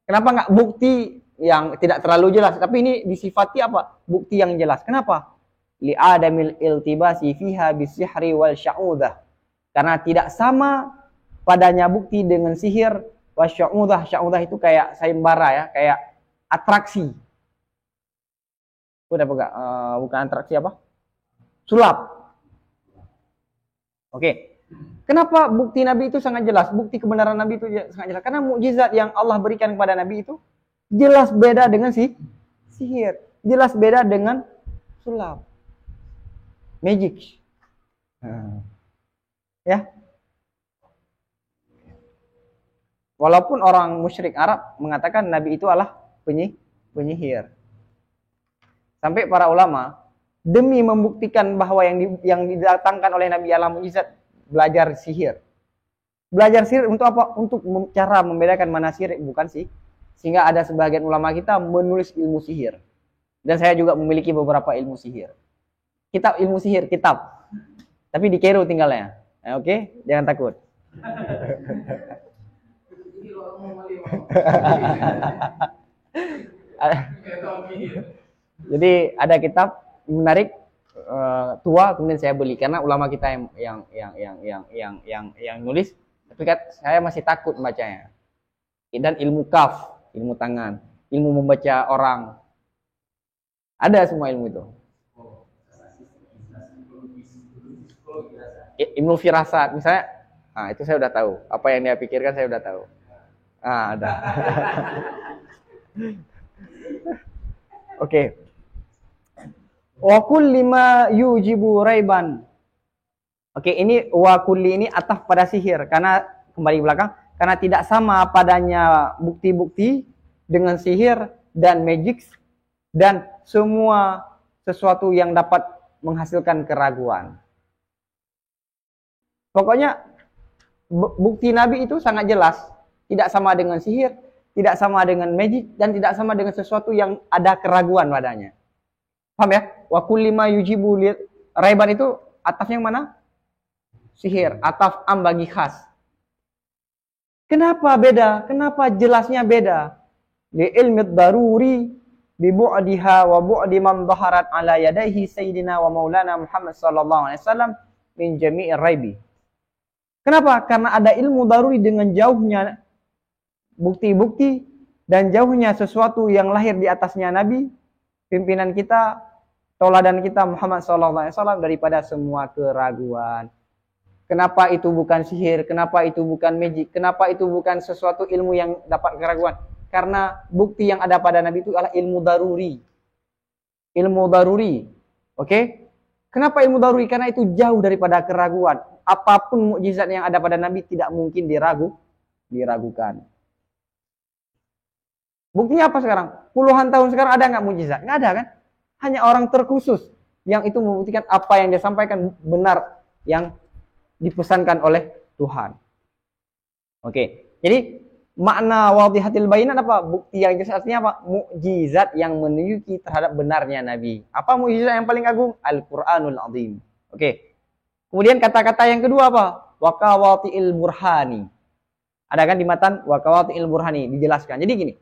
A: Kenapa enggak bukti yang tidak terlalu jelas, tapi ini disifati apa? Bukti yang jelas. Kenapa? Li adamil iltibasi fiha bisihri wal sya'udah. Karena tidak sama padanya bukti dengan sihir wa sya'udah. Sya'udah itu kayak sayembara ya, kayak atraksi. Udah bukan atraksi apa? Sulap. Oke. Kenapa bukti Nabi itu sangat jelas? Bukti kebenaran Nabi itu sangat jelas. Karena mukjizat yang Allah berikan kepada Nabi itu jelas beda dengan sihir. Jelas beda dengan sulap. Magic. Ya. Walaupun orang musyrik Arab mengatakan Nabi itu adalah penyihir. Sampai para ulama demi membuktikan bahwa yang didatangkan oleh Nabi adalah mukjizat, belajar sihir. Belajar sihir untuk apa? Untuk cara membedakan mana sihir bukan sih. Sehingga ada sebagian ulama kita menulis ilmu sihir. Dan saya juga memiliki beberapa ilmu sihir. Kitab ilmu sihir, kitab. Tapi di Kairo tinggalnya. Oke? Jangan takut. Jadi ada kitab menarik, tua, kemudian saya beli karena ulama kita yang nulis, tapi kan saya masih takut membacanya. Dan ilmu kaf, ilmu tangan, ilmu membaca orang, ada semua ilmu itu. Ilmu firasat misalnya, itu saya udah tahu. Apa yang dia pikirkan saya udah tahu. Ada. Oke. Wa kulli ma yujibu raiban. Oke, ini wa kulli ini ataf pada sihir karena kembali ke belakang, karena tidak sama padanya bukti-bukti dengan sihir dan magic dan semua sesuatu yang dapat menghasilkan keraguan. Pokoknya bukti Nabi itu sangat jelas, tidak sama dengan sihir, tidak sama dengan magic, dan tidak sama dengan sesuatu yang ada keraguan padanya. Paham ya? Wa kulli ma yujibu raiban itu atafnya yang mana? Sihir, ataf am bagi khas. Kenapa beda? Kenapa jelasnya beda? Li ilmi daruri bi bu'diha wa bu'di man dhaharat ala yadayhi sayyidina wa maulana Muhammad sallallahu alaihi wasallam min jami'ir raibi. Kenapa? Karena ada ilmu daruri dengan jauhnya bukti-bukti dan jauhnya sesuatu yang lahir di atasnya Nabi, pimpinan kita, tauladan kita Muhammad SAW daripada semua keraguan. Kenapa itu bukan sihir? Kenapa itu bukan magic? Kenapa itu bukan sesuatu ilmu yang dapat keraguan? Karena bukti yang ada pada Nabi itu adalah ilmu daruri. Ilmu daruri. Oke? Kenapa ilmu daruri? Karena itu jauh daripada keraguan. Apapun mukjizat yang ada pada Nabi tidak mungkin diragukan. Buktinya apa sekarang? Puluhan tahun sekarang ada nggak mukjizat? Nggak ada kan? Hanya orang terkhusus yang itu membuktikan apa yang dia sampaikan benar yang dipesankan oleh Tuhan. Oke, jadi makna wadhihatil bayinat apa? Bukti yang jelas artinya apa? Mukjizat yang menunjuki terhadap benarnya Nabi. Apa mukjizat yang paling agung? Al-Qur'anul Azim. Oke. Kemudian kata-kata yang kedua apa? Waqawati'il burhani. Ada kan di matan waqawati'il burhani dijelaskan. Jadi gini.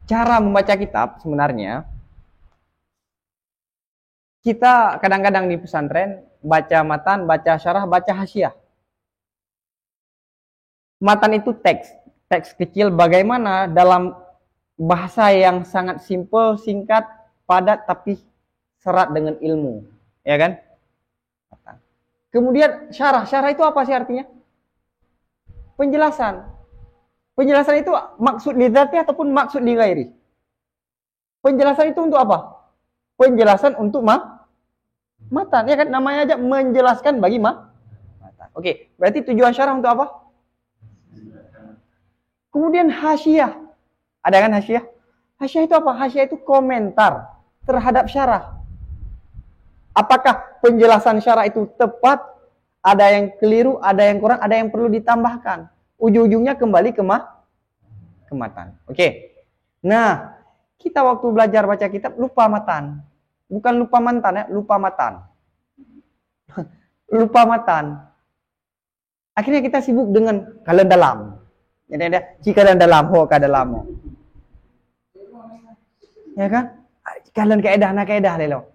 A: Cara membaca kitab sebenarnya kita kadang-kadang di pesantren baca matan, baca syarah, baca hasyiah. Matan itu teks kecil bagaimana dalam bahasa yang sangat simple, singkat, padat tapi serat dengan ilmu, ya kan? Kemudian syarah itu apa sih artinya? Penjelasan. Penjelasan itu maksud li dzati ataupun maksud li ghairi. Penjelasan itu untuk apa? Penjelasan untuk matan, ya kan? Namanya aja menjelaskan bagi matan. Oke, berarti tujuan syarah untuk apa? Kemudian hasyiah. Ada kan hasyiah? Hasyiah itu apa? Hasyiah itu komentar terhadap syarah. Apakah penjelasan syarah itu tepat? Ada yang keliru, ada yang kurang, ada yang perlu ditambahkan. Ujung-ujungnya kembali ke matan. Oke. Nah, kita waktu belajar baca kitab lupa matan. Bukan lupa mantan ya, lupa matan. Lupa matan. Akhirnya kita sibuk dengan kalian dalam. Jadi ada jika dan dalam ho ka dalam. Ya kan? Kalian kaedah lelo.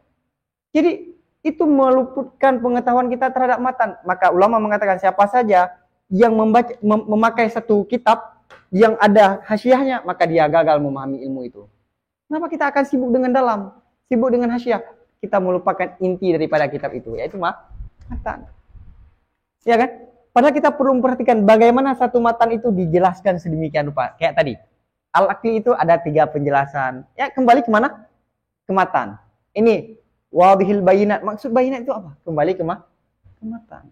A: Jadi itu meluputkan pengetahuan kita terhadap matan. Maka ulama mengatakan siapa saja yang memakai satu kitab yang ada hasyiahnya, maka dia gagal memahami ilmu itu. Kenapa kita akan sibuk dengan dalam, sibuk dengan hasyiah? Kita melupakan inti daripada kitab itu, yaitu matan. Ya kan? Padahal kita perlu memperhatikan bagaimana satu matan itu dijelaskan sedemikian rupa. Kayak tadi, Al-Aqli itu ada 3 penjelasan. Ya, kembali kemana? Ke matan. Ini wadhihil bayinat. Maksud bayinat itu apa? Kembali ke matan.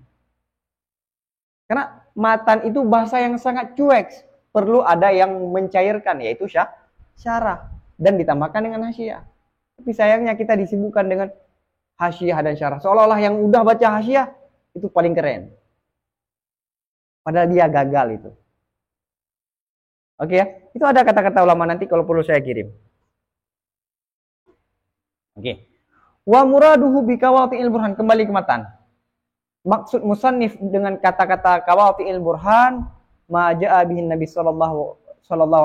A: Karena matan itu bahasa yang sangat cuek. Perlu ada yang mencairkan, yaitu syarah. Dan ditambahkan dengan hasyiah. Tapi sayangnya kita disibukkan dengan hasyiah dan syarah. Seolah-olah yang udah baca hasyiah, itu paling keren. Padahal dia gagal itu. Oke ya? Itu ada kata-kata ulama, nanti kalau perlu saya kirim. Oke. Wa muraduhu bi qawati'il burhan, kembali ke matan. Maksud musannif dengan kata-kata qawati'il burhan ma ja'a bihi Nabi sallallahu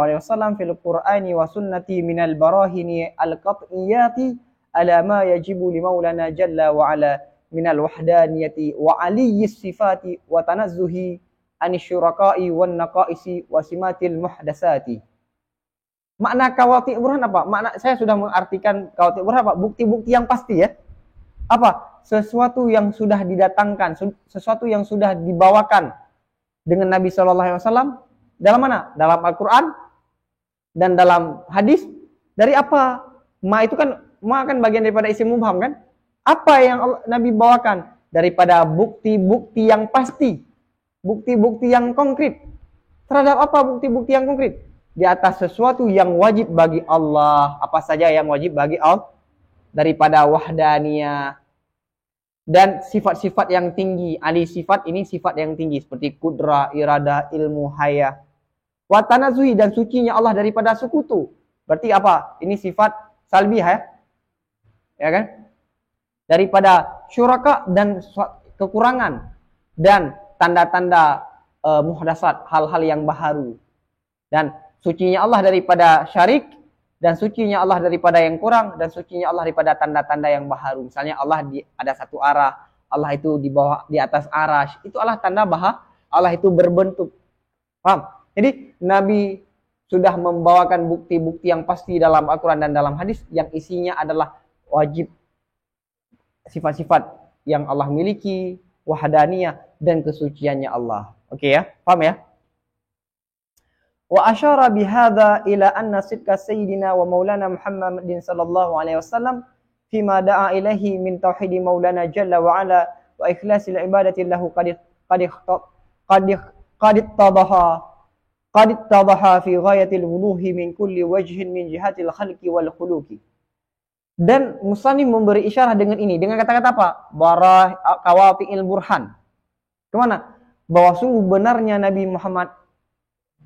A: alaihi wasallam fil Qur'ani wa sunnati minal barahini al-qat'iyati ala ma yajibu li maulana jalla wa ala minal wahdaniyati wa aliyyis sifati wa tanazzuhi anisyuraka'i wan naqaisi wa simatil muhdasati. Makna qawati' burhan apa? Makna saya sudah mengartikan qawati' burhan apa? Bukti-bukti yang pasti ya. Apa? Sesuatu yang sudah didatangkan, sesuatu yang sudah dibawakan dengan Nabi sallallahu alaihi wasallam dalam mana? Dalam Al-Qur'an dan dalam hadis. Dari apa? Ma itu kan bagian daripada isim mubham kan? Apa yang Nabi bawakan? Daripada bukti-bukti yang pasti. Bukti-bukti yang konkret. Terhadap apa bukti-bukti yang konkret? Di atas sesuatu yang wajib bagi Allah. Apa saja yang wajib bagi Allah? Daripada wahdaniyah. Dan sifat-sifat yang tinggi. Ali sifat ini sifat yang tinggi. Seperti kudrah, iradah, ilmu, haya. Wa tanazuhi, dan sucinya Allah daripada sekutu. Berarti apa? Ini sifat salbiyah ya. Ya kan? Daripada syuraka dan kekurangan. Dan tanda-tanda muhdasat, hal-hal yang baharu. Dan sucinya Allah daripada syarik, dan sucinya Allah daripada yang kurang, dan sucinya Allah daripada tanda-tanda yang baharu. Misalnya Allah ada satu arah, Allah itu di bawah, di atas arasy. Itu Allah tanda bahwa Allah itu berbentuk. Paham? Jadi Nabi sudah membawakan bukti-bukti yang pasti dalam Al-Quran dan dalam hadis, yang isinya adalah wajib sifat-sifat yang Allah miliki, wahdaniyah, dan kesuciannya Allah. Oke ya? Paham ya? Wa asyara bihadza ila anna sidqa sayyidina wa maulana Muhammadin sallallahu alaihi wasallam fima da'a ilaihi min tauhidi maulana jalla wa ala wa ikhlasil ibadati lahu qad ittadaha fi ghayatil wuduhi min kulli wajhin min jihatil khalqi wal khuluqi. Dan musannif memberi isyarat dengan ini, dengan kata-kata apa? Barah qawati'il burhan. Kemana? Bahwa sungguh benarnya Nabi Muhammad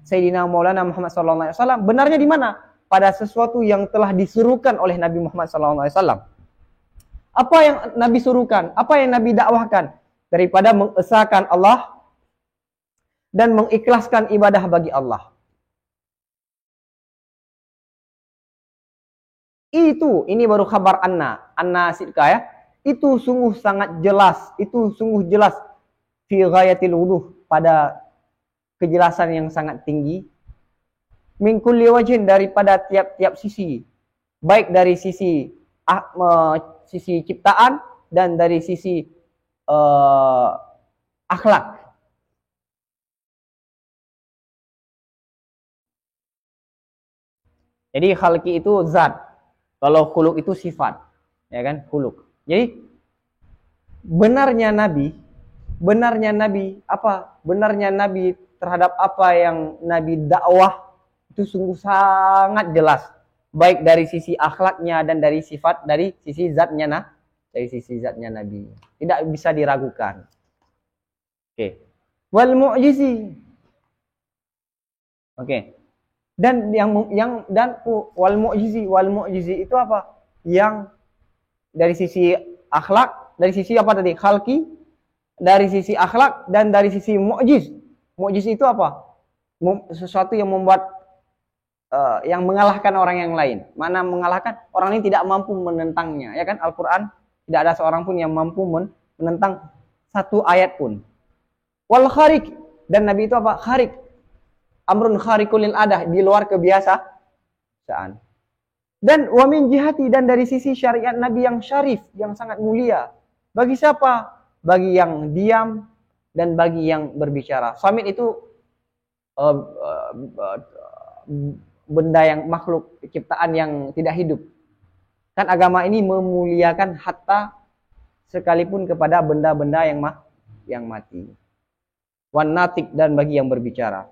A: Sayyidina Maulana Muhammad sallallahu alaihi wasallam, benarnya di mana? Pada sesuatu yang telah disuruhkan oleh Nabi Muhammad sallallahu alaihi wasallam. Apa yang Nabi suruhkan? Apa yang Nabi dakwahkan? Daripada mengesahkan Allah dan mengikhlaskan ibadah bagi Allah. Ini baru kabar anna sidqa ya. Itu sungguh sangat jelas, itu sungguh jelas fi ghayatil wuduh, pada kejelasan yang sangat tinggi, min kulli wajhin, daripada tiap-tiap sisi, baik dari sisi sisi ciptaan dan dari sisi akhlak. Jadi khalqi itu zat, kalau khuluq itu sifat, ya kan, khuluq. Jadi benarnya Nabi apa? Benarnya Nabi terhadap apa yang Nabi dakwah itu sungguh sangat jelas, baik dari sisi akhlaknya dan dari sifat, dari sisi zatnya Nabi. Tidak bisa diragukan. Oke. Wal mu'jizi. Oke. Dan wal mu'jizi itu apa? Yang dari sisi akhlak, dari sisi apa tadi? Khalqi, dari sisi akhlak dan dari sisi mu'jiz. Mu'jiz itu apa? Sesuatu yang membuat yang mengalahkan orang yang lain. Mana mengalahkan? Orang ini tidak mampu menentangnya, ya kan? Al-Qur'an tidak ada seorang pun yang mampu menentang satu ayat pun. Wal kharik, dan Nabi itu apa? Kharik. Amrun khariqul lil adah, di luar kebiasaan. Dan wa min jihati, dan dari sisi syariat Nabi yang syarif, yang sangat mulia. Bagi siapa? Bagi yang diam dan bagi yang berbicara. Samit itu benda yang makhluk ciptaan yang tidak hidup. Kan agama ini memuliakan hatta sekalipun kepada benda-benda yang mati. Wan natik, dan bagi yang berbicara.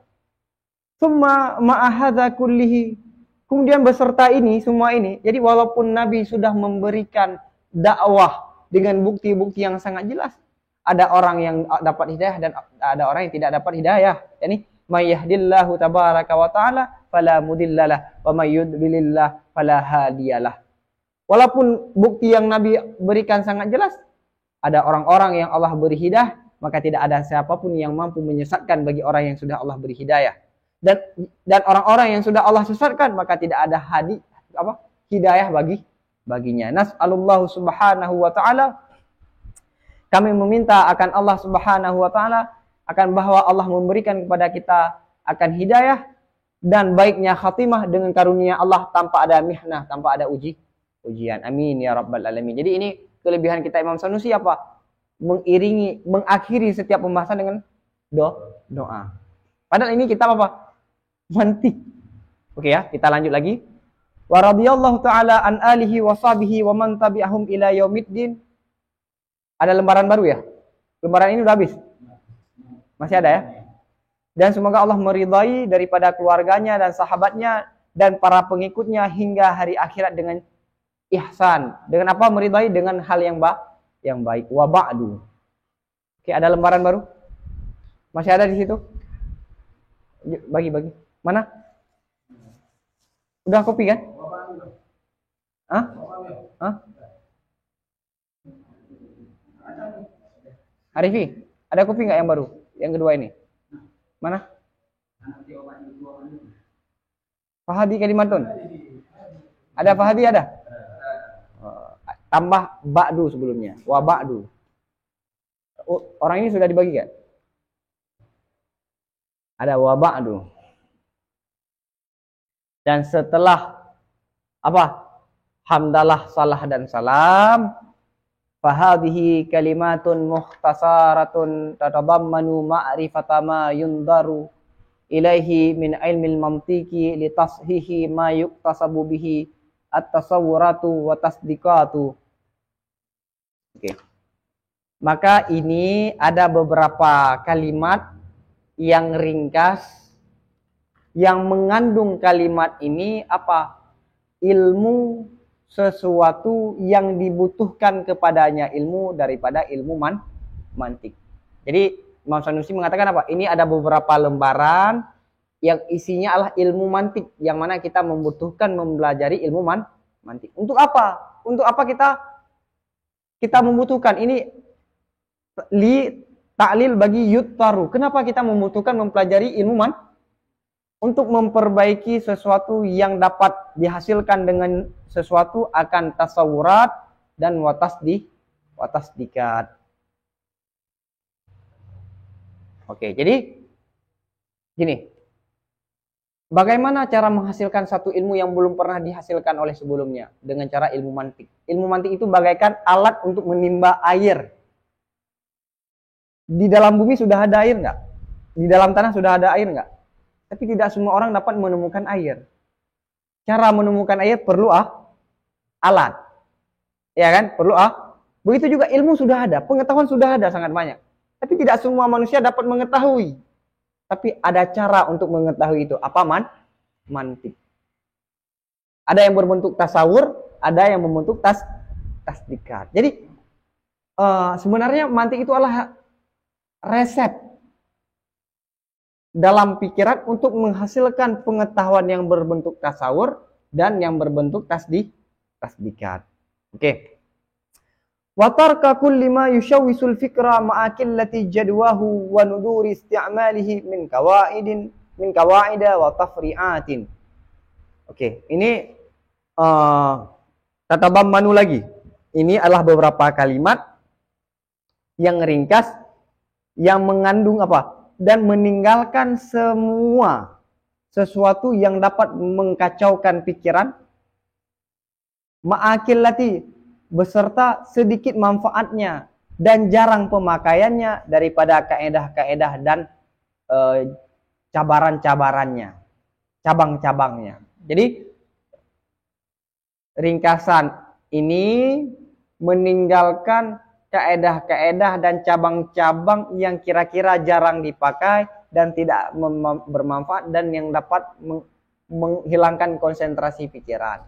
A: Summa ma'ahadza kullihi, kemudian beserta ini semua ini, jadi walaupun Nabi sudah memberikan dakwah dengan bukti-bukti yang sangat jelas, ada orang yang dapat hidayah dan ada orang yang tidak dapat hidayah. Yani may yahdillahu tabaraka wa taala fala mudhillalah wa may yudlilillah fala hadiyalah. Walaupun bukti yang Nabi berikan sangat jelas, ada orang-orang yang Allah beri hidayah, maka tidak ada siapapun yang mampu menyesatkan bagi orang yang sudah Allah beri hidayah. Dan orang-orang yang sudah Allah sesatkan, maka tidak ada hidayah baginya. Nas'alullahu subhanahu wa ta'ala, kami meminta akan Allah subhanahu wa ta'ala, akan bahwa Allah memberikan kepada kita akan hidayah dan baiknya khatimah dengan karunia Allah tanpa ada mihnah, tanpa ada ujian. Amin ya rabbal alamin. Jadi ini kelebihan kita Imam Sanusi apa? Mengakhiri setiap pembahasan dengan doa. Padahal ini kitab apa? Mantik. Oke ya, kita lanjut lagi. Wa radhiyallahu ta'ala an alihi wa sahbihi wa man tabi'ahum ila yaumiddin. Ada lembaran baru ya? Lembaran ini udah habis? Masih ada ya? Dan semoga Allah meridai daripada keluarganya dan sahabatnya dan para pengikutnya hingga hari akhirat dengan ihsan. Dengan apa meridai? Dengan hal yang baik. Wa ba'du. Oke, ada lembaran baru? Masih ada di situ? Bagi. Mana? Udah kopi kan? Hah? Arifi, ada kopi nggak yang baru? Yang kedua ini? Mana? Fahadi Kalimantan. Ada Fahadi ada? Tambah ba'du sebelumnya. Wa ba'du. Orang ini sudah dibagi kan? Ada wa ba'du. Dan setelah apa? Hamdalah, salah dan salam. Fahadhihi kalimatun mukhtasaratun tatadammanu ma'rifata ma yundaru ilaihi min ilmil mantiki li tashihi ma yuktasabu bihi at-tasawwuratu wa tasdiqatu. Oke. Maka ini ada beberapa kalimat yang ringkas yang mengandung kalimat ini apa? Ilmu sesuatu yang dibutuhkan kepadanya ilmu daripada ilmu mantik. Jadi Imam Sanusi mengatakan apa? Ini ada beberapa lembaran yang isinya adalah ilmu mantik yang mana kita membutuhkan mempelajari ilmu mantik. Untuk apa? Untuk apa kita membutuhkan ini li ta'lil bagi yuttaru. Kenapa kita membutuhkan mempelajari ilmu mantik? Untuk memperbaiki sesuatu yang dapat dihasilkan dengan sesuatu akan tasawurat dan watasdikat. Oke, jadi gini. Bagaimana cara menghasilkan satu ilmu yang belum pernah dihasilkan oleh sebelumnya? Dengan cara ilmu mantik. Ilmu mantik itu bagaikan alat untuk menimba air. Di dalam bumi sudah ada air nggak? Di dalam tanah sudah ada air nggak? Tapi tidak semua orang dapat menemukan air. Cara menemukan air perlu alat. Ya kan? Perlu Begitu juga ilmu sudah ada, pengetahuan sudah ada sangat banyak. Tapi tidak semua manusia dapat mengetahui. Tapi ada cara untuk mengetahui itu. Apa mantik. Ada yang berbentuk tasawur, ada yang berbentuk tasdikat. Jadi sebenarnya mantik itu adalah resep dalam pikiran untuk menghasilkan pengetahuan yang berbentuk tasawur dan yang berbentuk tasdikat. Oke. Wa tarka kulli ma yushawwisul fikra ma'a qillati jadwahu wa nuduri isti'malihi min qawaida wa tafri'atin. Oke, ini tatabammanu lagi. Ini adalah beberapa kalimat yang ringkas yang mengandung apa? Dan meninggalkan semua sesuatu yang dapat mengkacaukan pikiran, ma'akillati beserta sedikit manfaatnya dan jarang pemakaiannya daripada kaedah-kaedah dan cabaran-cabarannya, cabang-cabangnya. Jadi ringkasan ini meninggalkan kaedah-kaedah dan cabang-cabang yang kira-kira jarang dipakai dan tidak bermanfaat dan yang dapat menghilangkan konsentrasi pikiran.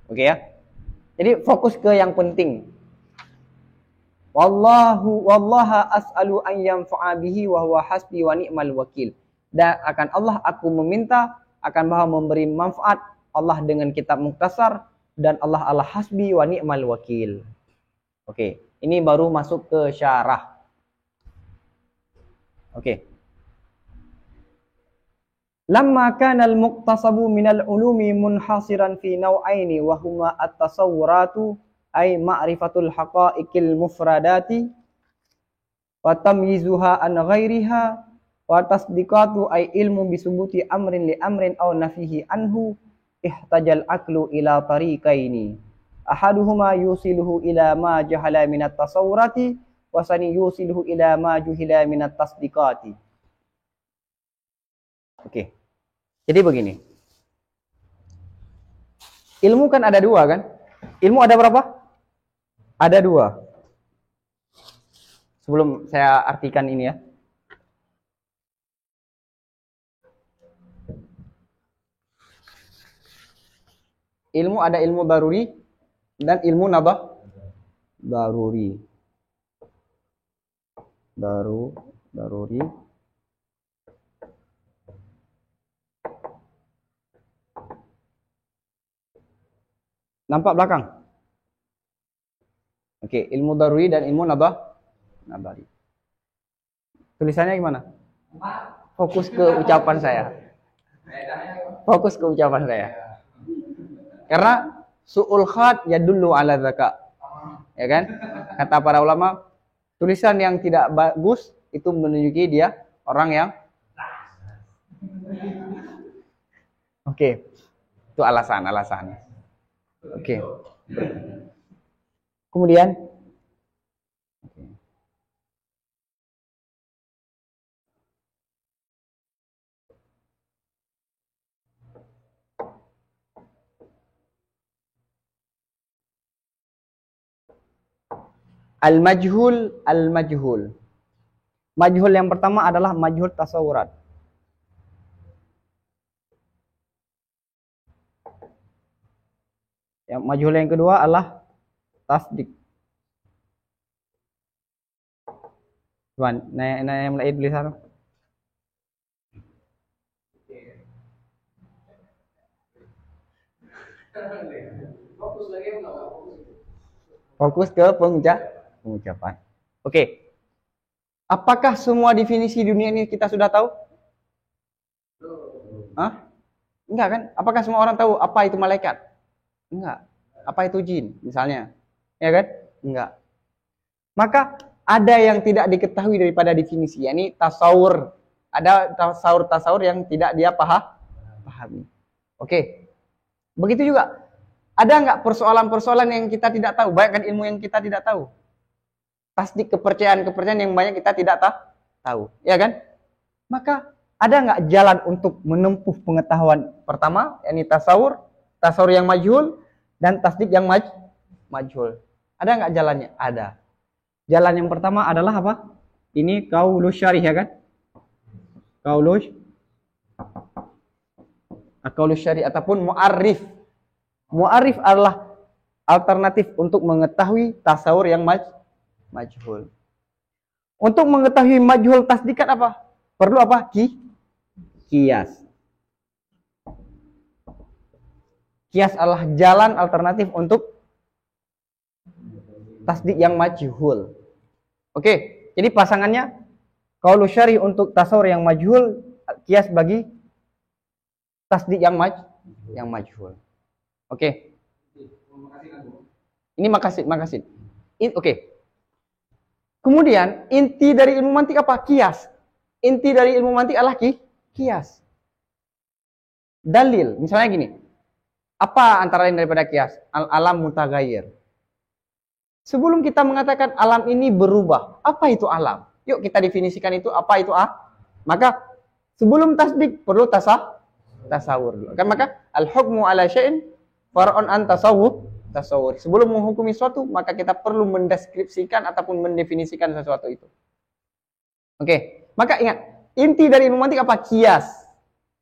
A: Oke ya. Jadi fokus ke yang penting. Wallaha as'alu an yanfa'a bihi wa huwa hasbi wa ni'mal wakil. Dan akan Allah aku meminta akan bahwa memberi manfaat Allah dengan kitab Mukhtasar dan Allah hasbi wa ni'mal wakil. Oke, ini baru masuk ke syarah. Oke. Lamma kana al-muqtasabu minal ulumi munhasiran fi naw'aini wa huma at-tasawwuratu ay ma'rifatul haqa'iqil mufradati wa tamyizuha an ghairiha wa tasdiqatu ay ilmu bisubuti amrin li amrin aw nafihi anhu ihtajal aqlu ila tariqaini ahaduhuma yusiluhu ila ma jahala minat tasawwurati wa sani yusiluhu ila ma juhila minat tasdiqati. Oke. Jadi begini. Ilmu kan ada dua kan? Ilmu ada berapa? Ada dua. Sebelum saya artikan ini ya. Ilmu ada ilmu daruri dan ilmu daruri. Daruri. Nampak belakang? Oke, ilmu daruri dan ilmu nabari. Tulisannya gimana? Fokus ke ucapan saya. Fokus ke ucapan saya. Karena su'ul khat yadullu ala zaka. Ya kan? Kata para ulama, tulisan yang tidak bagus itu menunjuki dia orang yang Oke. Itu alasan. Oke. Kemudian al-majhul. Majhul yang pertama adalah majhul tasawurat. Yang majhul yang kedua adalah tasdik. Tuan, yang mulai tulisan. Fokus ke pengucapan. Oke. Apakah semua definisi dunia ini kita sudah tahu? Hah? Enggak kan? Apakah semua orang tahu apa itu malaikat? Enggak. Apa itu jin misalnya? Ya kan? Enggak. Maka ada yang tidak diketahui daripada definisi, yakni tasawur. Ada tasawur yang tidak dia pahami. Oke. Begitu juga. Ada enggak persoalan-persoalan yang kita tidak tahu? Banyak kan ilmu yang kita tidak tahu. Tasdik kepercayaan yang banyak kita tidak tahu. Ya kan? Maka ada enggak jalan untuk menempuh pengetahuan pertama, yakni tasawur yang majhul dan tasdik yang majhul. Ada enggak jalannya? Ada. Jalan yang pertama adalah apa? Ini qaulus syarih ya kan? Qaulus syarih ataupun mu'arrif. Mu'arrif adalah alternatif untuk mengetahui tasawur yang majhul. Untuk mengetahui majhul tasdikat apa? Perlu apa? Qiyas. Qiyas adalah jalan alternatif untuk tasdik yang majhul. Oke, jadi pasangannya qaulus syarih untuk tasawur yang majhul, qiyas bagi tasdik yang Yang majhul. Oke. Ini makasih. Oke. Kemudian inti dari ilmu mantik apa? Kias. Inti dari ilmu mantik adalah kias. Dalil. Misalnya gini. Apa antara lain daripada kias? Alam mutaghayyir. Sebelum kita mengatakan alam ini berubah, apa itu alam? Yuk kita definisikan itu, apa itu Maka sebelum tasdik perlu tasawur dulu. Kan maka al-hukmu ala syai'in far'un an tasawwur. Sebelum menghukumi sesuatu, maka kita perlu mendeskripsikan ataupun mendefinisikan sesuatu itu. Oke, maka ingat, inti dari ilmu mantik apa? Kias.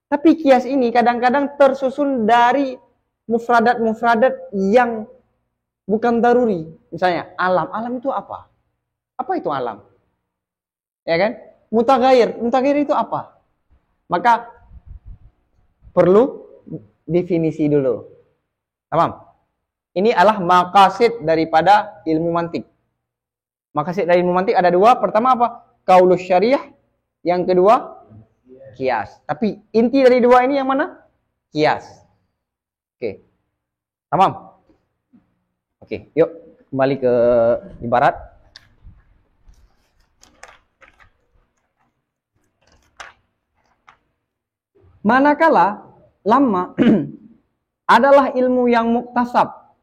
A: Tapi kias ini kadang-kadang tersusun dari mufradat-mufradat yang bukan daruri. Misalnya, alam. Alam itu apa? Apa itu alam? Ya kan? Mutaghayyir. Mutaghayyir itu apa? Maka perlu definisi dulu. Paham? Ini adalah maqasid daripada ilmu mantik. Maqasid dari ilmu mantik ada dua. Pertama apa? Qaulus syariah. Yang kedua, kias. Tapi inti dari dua ini yang mana? Kias. Oke. Paham? Oke, yuk kembali ke ibarat. Manakala lama adalah ilmu yang muktasab,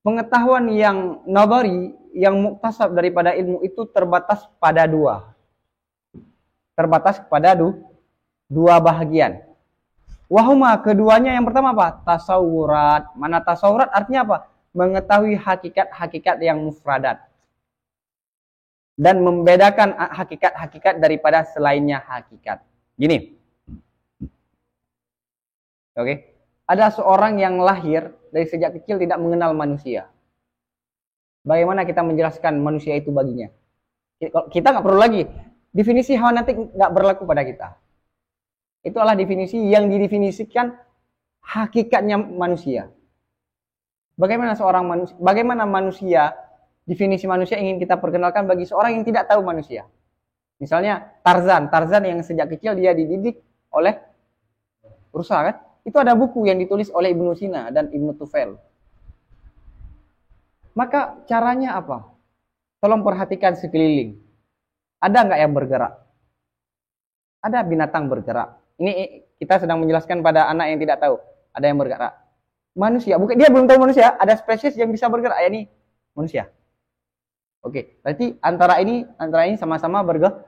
A: pengetahuan yang nabari, yang muktasab daripada ilmu itu terbatas pada dua. Terbatas kepada dua bahagian. Wahuma, keduanya yang pertama apa? Tasawurat. Mana tasawurat artinya apa? Mengetahui hakikat-hakikat yang mufradat. Dan membedakan hakikat-hakikat daripada selainnya hakikat. Gini. Oke. Ada seorang yang lahir dari sejak kecil tidak mengenal manusia. Bagaimana kita menjelaskan manusia itu baginya? Kita nggak perlu lagi. Definisi hawa nanti nggak berlaku pada kita. Itu adalah definisi yang didefinisikan hakikatnya manusia. Bagaimana manusia, definisi manusia ingin kita perkenalkan bagi seorang yang tidak tahu manusia. Misalnya Tarzan yang sejak kecil dia dididik oleh rusa kan? Itu ada buku yang ditulis oleh Ibnu Sina dan Ibnu Tufail. Maka caranya apa? Tolong perhatikan sekeliling. Ada nggak yang bergerak? Ada binatang bergerak. Ini kita sedang menjelaskan pada anak yang tidak tahu. Ada yang bergerak. Manusia, bukan dia belum tahu manusia, ada spesies yang bisa bergerak, ya ini manusia. Oke, berarti antara ini sama-sama bergerak.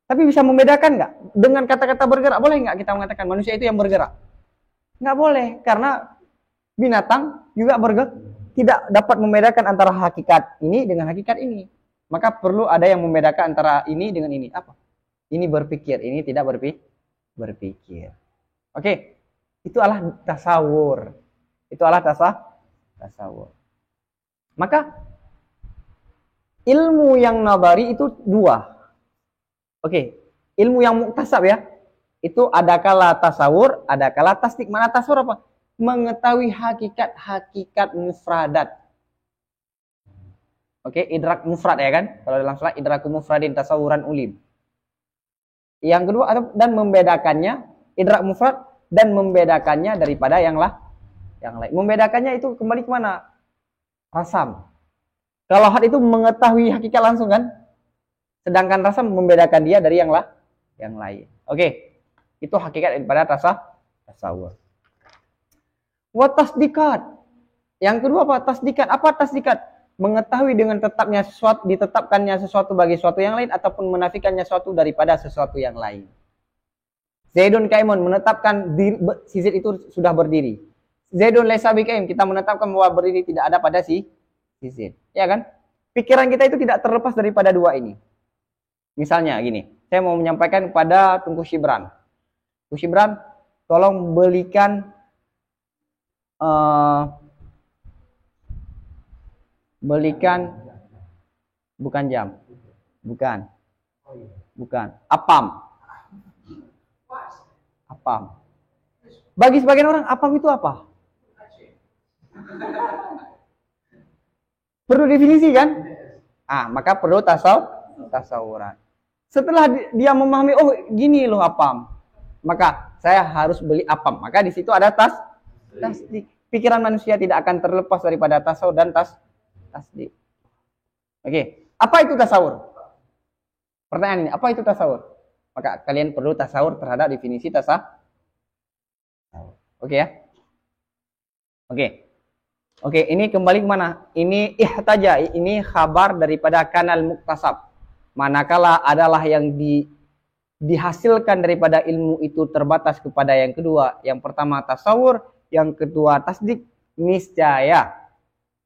A: Tapi bisa membedakan nggak? Dengan kata-kata bergerak, boleh nggak kita mengatakan manusia itu yang bergerak? Nggak boleh, karena binatang juga bergerak. Tidak dapat membedakan antara hakikat ini dengan hakikat ini. Maka perlu ada yang membedakan antara ini dengan ini. Apa? Ini berpikir, ini tidak berpikir. Oke, itu adalah tasawur. Itu adalah tasawur. Maka ilmu yang nabari itu dua. Oke, ilmu yang muktasab ya. Itu ada kala tasawur, ada kala tasdik. Mana tasawur apa? Mengetahui hakikat mufradat. Oke, idrak mufrad ya kan? Kalau dalam salah idraku mufradin tasawuran ulim. Yang kedua dan membedakannya idrak mufrad dan membedakannya daripada yang lain. Membedakannya itu kembali ke mana? Rasam. Kalau had itu mengetahui hakikat langsung kan? Sedangkan rasam membedakan dia dari yang lain. Oke. Itu hakikat daripada tasawur. Wa tasdiqat. Yang kedua apa? Tasdiqat. Apa tasdiqat? Mengetahui dengan ditetapkannya sesuatu bagi sesuatu yang lain ataupun menafikannya sesuatu daripada sesuatu yang lain. Zaidun qaimun menetapkan si Zaid itu sudah berdiri. Zaidun laisa biqaim, kita menetapkan bahwa berdiri tidak ada pada si Zaid. Ya kan? Pikiran kita itu tidak terlepas daripada dua ini. Misalnya gini, saya mau menyampaikan kepada Tungku Syibran. Tungku Syibran, tolong belikan bukan jam. Bukan. Apam. Bagi sebagian orang, apam itu apa? Perlu definisi kan? Maka perlu tasawuran. Setelah dia memahami, oh gini loh apam. Maka saya harus beli apam. Maka di situ ada tasdik. Pikiran manusia tidak akan terlepas daripada tasawur dan tasdik. Oke, apa itu tasawur? Pertanyaan ini, apa itu tasawur? Maka kalian perlu tasawur terhadap definisi tasawur. Oke ya? Oke, ini kembali ke mana? Ini ihtaja, ini khabar daripada kanal muktasab. Manakala adalah yang dihasilkan daripada ilmu itu terbatas kepada yang kedua. Yang pertama tasawur, yang kedua tasdik, niscaya.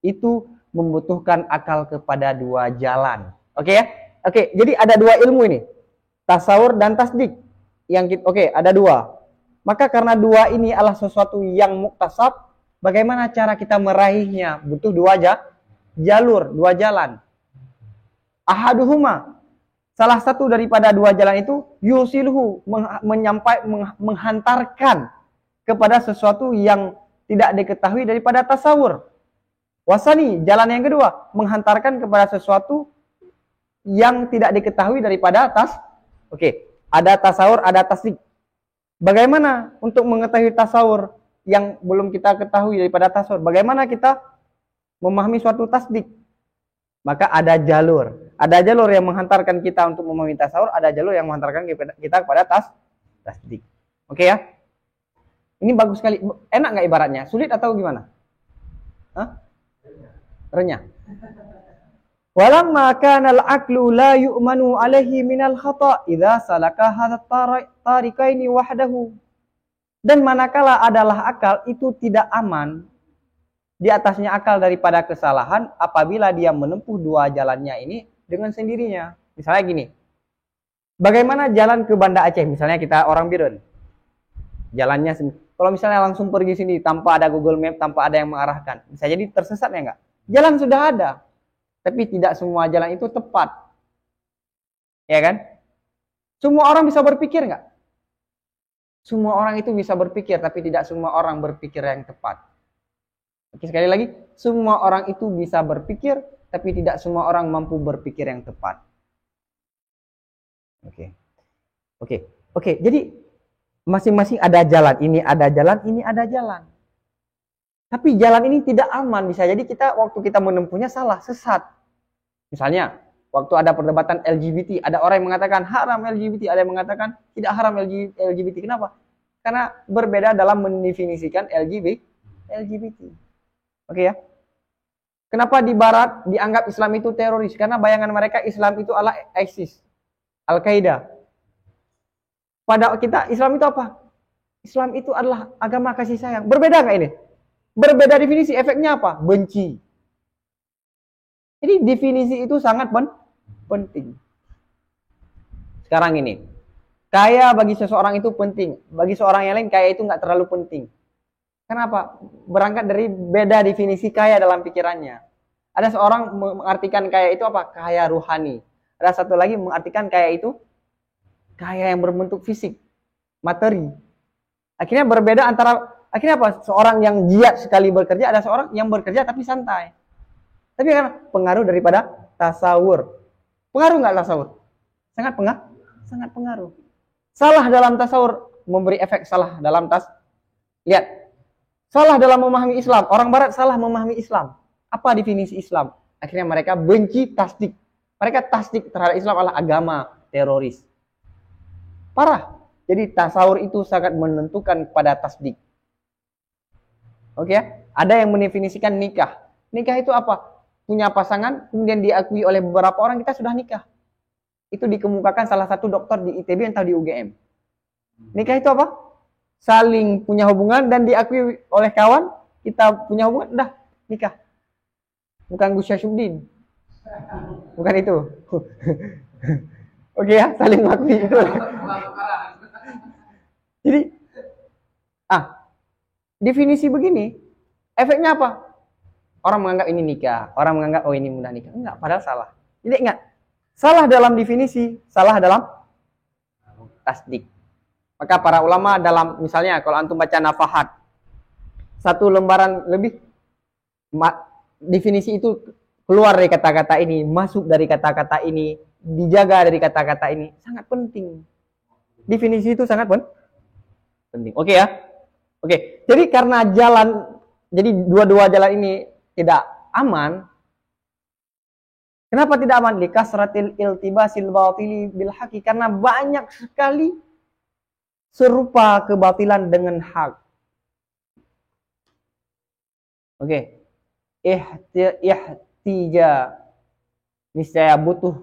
A: Itu membutuhkan akal kepada dua jalan. Oke ya? Oke, jadi ada dua ilmu ini. Tasawur dan tasdik. Ada dua. Maka karena dua ini adalah sesuatu yang muktasab, bagaimana cara kita meraihnya? Butuh dua jalur, dua jalan. Ahaduhuma, salah satu daripada dua jalan itu yusilhu, menghantarkan kepada sesuatu yang tidak diketahui daripada tasawur. Wasani, jalan yang kedua, menghantarkan kepada sesuatu yang tidak diketahui daripada ada tasawur, ada tasdik. Bagaimana untuk mengetahui tasawur yang belum kita ketahui daripada tasawur? Bagaimana kita memahami suatu tasdik? Maka ada jalur yang menghantarkan kita untuk memahami tasawur, ada jalur yang menghantarkan kita kepada tasdik. Oke ya? Ini bagus sekali. Enak nggak ibaratnya? Sulit atau gimana? Hah? Renyah. Walamma kana al-aqlu la yu'manu alaihi minal khata' idza salaka hadha tariqaini wahdahu. Dan manakala adalah akal itu tidak aman di atasnya akal daripada kesalahan apabila dia menempuh dua jalannya ini dengan sendirinya. Misalnya gini. Bagaimana jalan ke Banda Aceh? Misalnya kita orang Birun. Jalannya kalau misalnya langsung pergi sini tanpa ada Google Map, tanpa ada yang mengarahkan, bisa jadi tersesat ya enggak? Jalan sudah ada. Tapi tidak semua jalan itu tepat. Ya kan? Semua orang bisa berpikir nggak? Semua orang itu bisa berpikir, tapi tidak semua orang berpikir yang tepat. Oke, sekali lagi. Semua orang itu bisa berpikir, tapi tidak semua orang mampu berpikir yang tepat. Oke. Jadi, masing-masing ada jalan. Ini ada jalan, ini ada jalan. Tapi jalan ini tidak aman, bisa jadi waktu kita menempuhnya salah, sesat. Misalnya, waktu ada perdebatan LGBT, ada orang yang mengatakan haram LGBT, ada yang mengatakan tidak haram LGBT. Kenapa? Karena berbeda dalam mendefinisikan LGBT. Oke ya? Kenapa di Barat dianggap Islam itu teroris? Karena bayangan mereka Islam itu adalah ISIS, Al-Qaeda. Pada kita, Islam itu apa? Islam itu adalah agama kasih sayang. Berbeda nggak ini? Berbeda definisi, efeknya apa? Benci. Jadi definisi itu sangat penting. Sekarang ini, kaya bagi seseorang itu penting. Bagi seorang yang lain, kaya itu nggak terlalu penting. Kenapa? Berangkat dari beda definisi kaya dalam pikirannya. Ada seorang mengartikan kaya itu apa? Kaya ruhani. Ada satu lagi mengartikan kaya itu kaya yang berbentuk fisik, materi. Akhirnya berbeda akhirnya apa? Seorang yang giat sekali bekerja, ada seorang yang bekerja tapi santai. Tapi karena pengaruh daripada tasawur. Pengaruh nggak tasawur? Sangat pengaruh. Salah dalam tasawur memberi efek salah dalam Lihat. Salah dalam memahami Islam. Orang Barat salah memahami Islam. Apa definisi Islam? Akhirnya mereka benci tasdik. Mereka tasdik terhadap Islam adalah agama teroris. Parah. Jadi tasawur itu sangat menentukan pada tasdik. Oke ya? Ada yang mendefinisikan nikah. Nikah itu apa? Punya pasangan, kemudian diakui oleh beberapa orang, kita sudah nikah. Itu dikemukakan salah satu dokter di ITB atau di UGM. Nikah itu apa? Saling punya hubungan dan diakui oleh kawan, kita punya hubungan, udah nikah. Bukan Gus Syahsuddin. Bukan itu. Oke ya, saling mengakui itu. Jadi, definisi begini, efeknya apa? Orang menganggap ini nikah, orang menganggap oh ini mudah nikah. Enggak, padahal salah. Jadi ingat, salah dalam definisi, salah dalam tasdik. Maka para ulama dalam, misalnya kalau antum baca Nafahat, satu lembaran lebih, definisi itu keluar dari kata-kata ini, masuk dari kata-kata ini, dijaga dari kata-kata ini, sangat penting. Definisi itu sangat penting. Oke ya? Oke, jadi karena jadi dua-dua jalan ini tidak aman. Kenapa tidak aman? Likasratil iltibasil batili bil haqi, karena banyak sekali serupa kebatilan dengan hak. Oke. Ihtija, niscaya butuh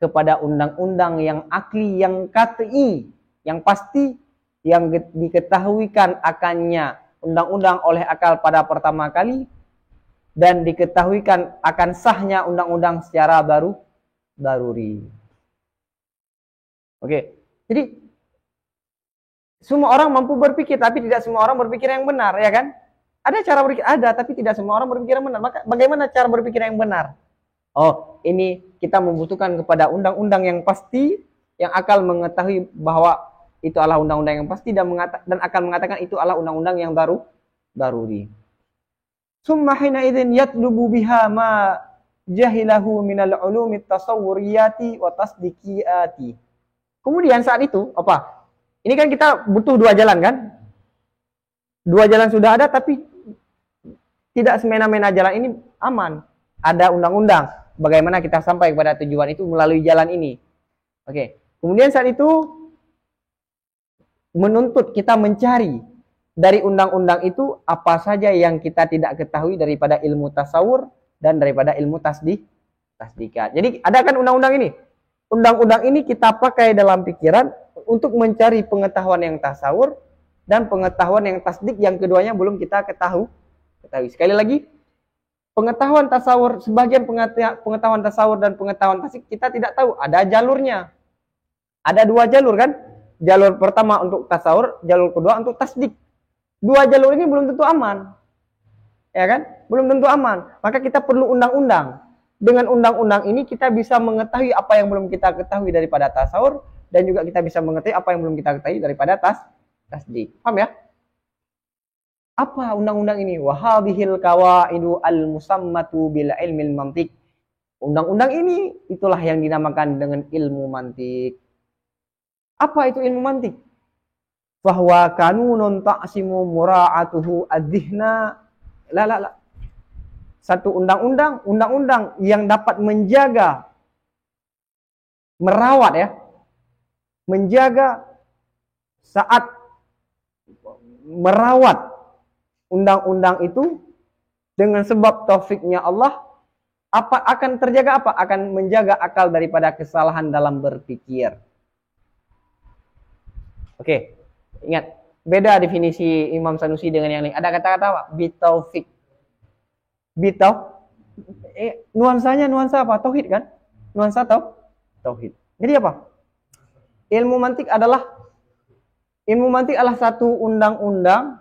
A: kepada undang-undang yang akli, yang qat'i, yang pasti, yang diketahuikan akannya undang-undang oleh akal pada pertama kali, dan diketahuikan akan sahnya undang-undang secara daruri. Oke. Jadi semua orang mampu berpikir, tapi tidak semua orang berpikir yang benar, ya kan? Ada cara berpikir, ada, tapi tidak semua orang berpikir yang benar. Maka bagaimana cara berpikir yang benar? Oh, ini kita membutuhkan kepada undang-undang yang pasti, yang akal mengetahui bahwa itu adalah undang-undang yang pasti, dan akan mengatakan itu adalah undang-undang yang daruri. Summa hina idzin yatlubu biha ma jahilahu minal ulumi tasawwuriyati wa tasdiqiyati. Kemudian saat itu apa? Ini kan kita butuh dua jalan kan? Dua jalan sudah ada, tapi tidak semena-mena jalan ini aman. Ada undang-undang. Bagaimana kita sampai kepada tujuan itu melalui jalan ini. Oke. Kemudian saat itu menuntut kita mencari dari undang-undang itu apa saja yang kita tidak ketahui daripada ilmu tasawur dan daripada ilmu tasdikat. Jadi ada kan undang-undang ini. Undang-undang ini kita pakai dalam pikiran untuk mencari pengetahuan yang tasawur dan pengetahuan yang tasdik, yang keduanya belum kita ketahui. Sekali lagi, pengetahuan tasawur, sebagian pengetahuan tasawur dan pengetahuan tasdik kita tidak tahu, ada jalurnya. Ada dua jalur kan? Jalur pertama untuk tasawur, jalur kedua untuk tasdik. Dua jalur ini belum tentu aman. Ya kan? Belum tentu aman. Maka kita perlu undang-undang. Dengan undang-undang ini kita bisa mengetahui apa yang belum kita ketahui daripada tasawur, dan juga kita bisa mengetahui apa yang belum kita ketahui daripada tasdik. Paham ya? Apa undang-undang ini? Wa hadhil qawaidu al-musammatu bil ilmil mantiq. Undang-undang ini itulah yang dinamakan dengan ilmu mantik. Apa itu ilmu mantik? Bahwa kanunun ta'simu mura'atuhu ad-dhihna. La. Satu undang-undang yang dapat menjaga, merawat ya, menjaga saat merawat undang-undang itu dengan sebab taufiknya Allah, apa akan terjaga apa? Akan menjaga akal daripada kesalahan dalam berpikir. Oke, ingat, beda definisi Imam Sanusi dengan yang lain. Ada kata-kata apa? Bitaufik. Nuansa apa? Tauhid kan? Nuansa tauhid. Jadi apa? Ilmu mantik adalah satu undang-undang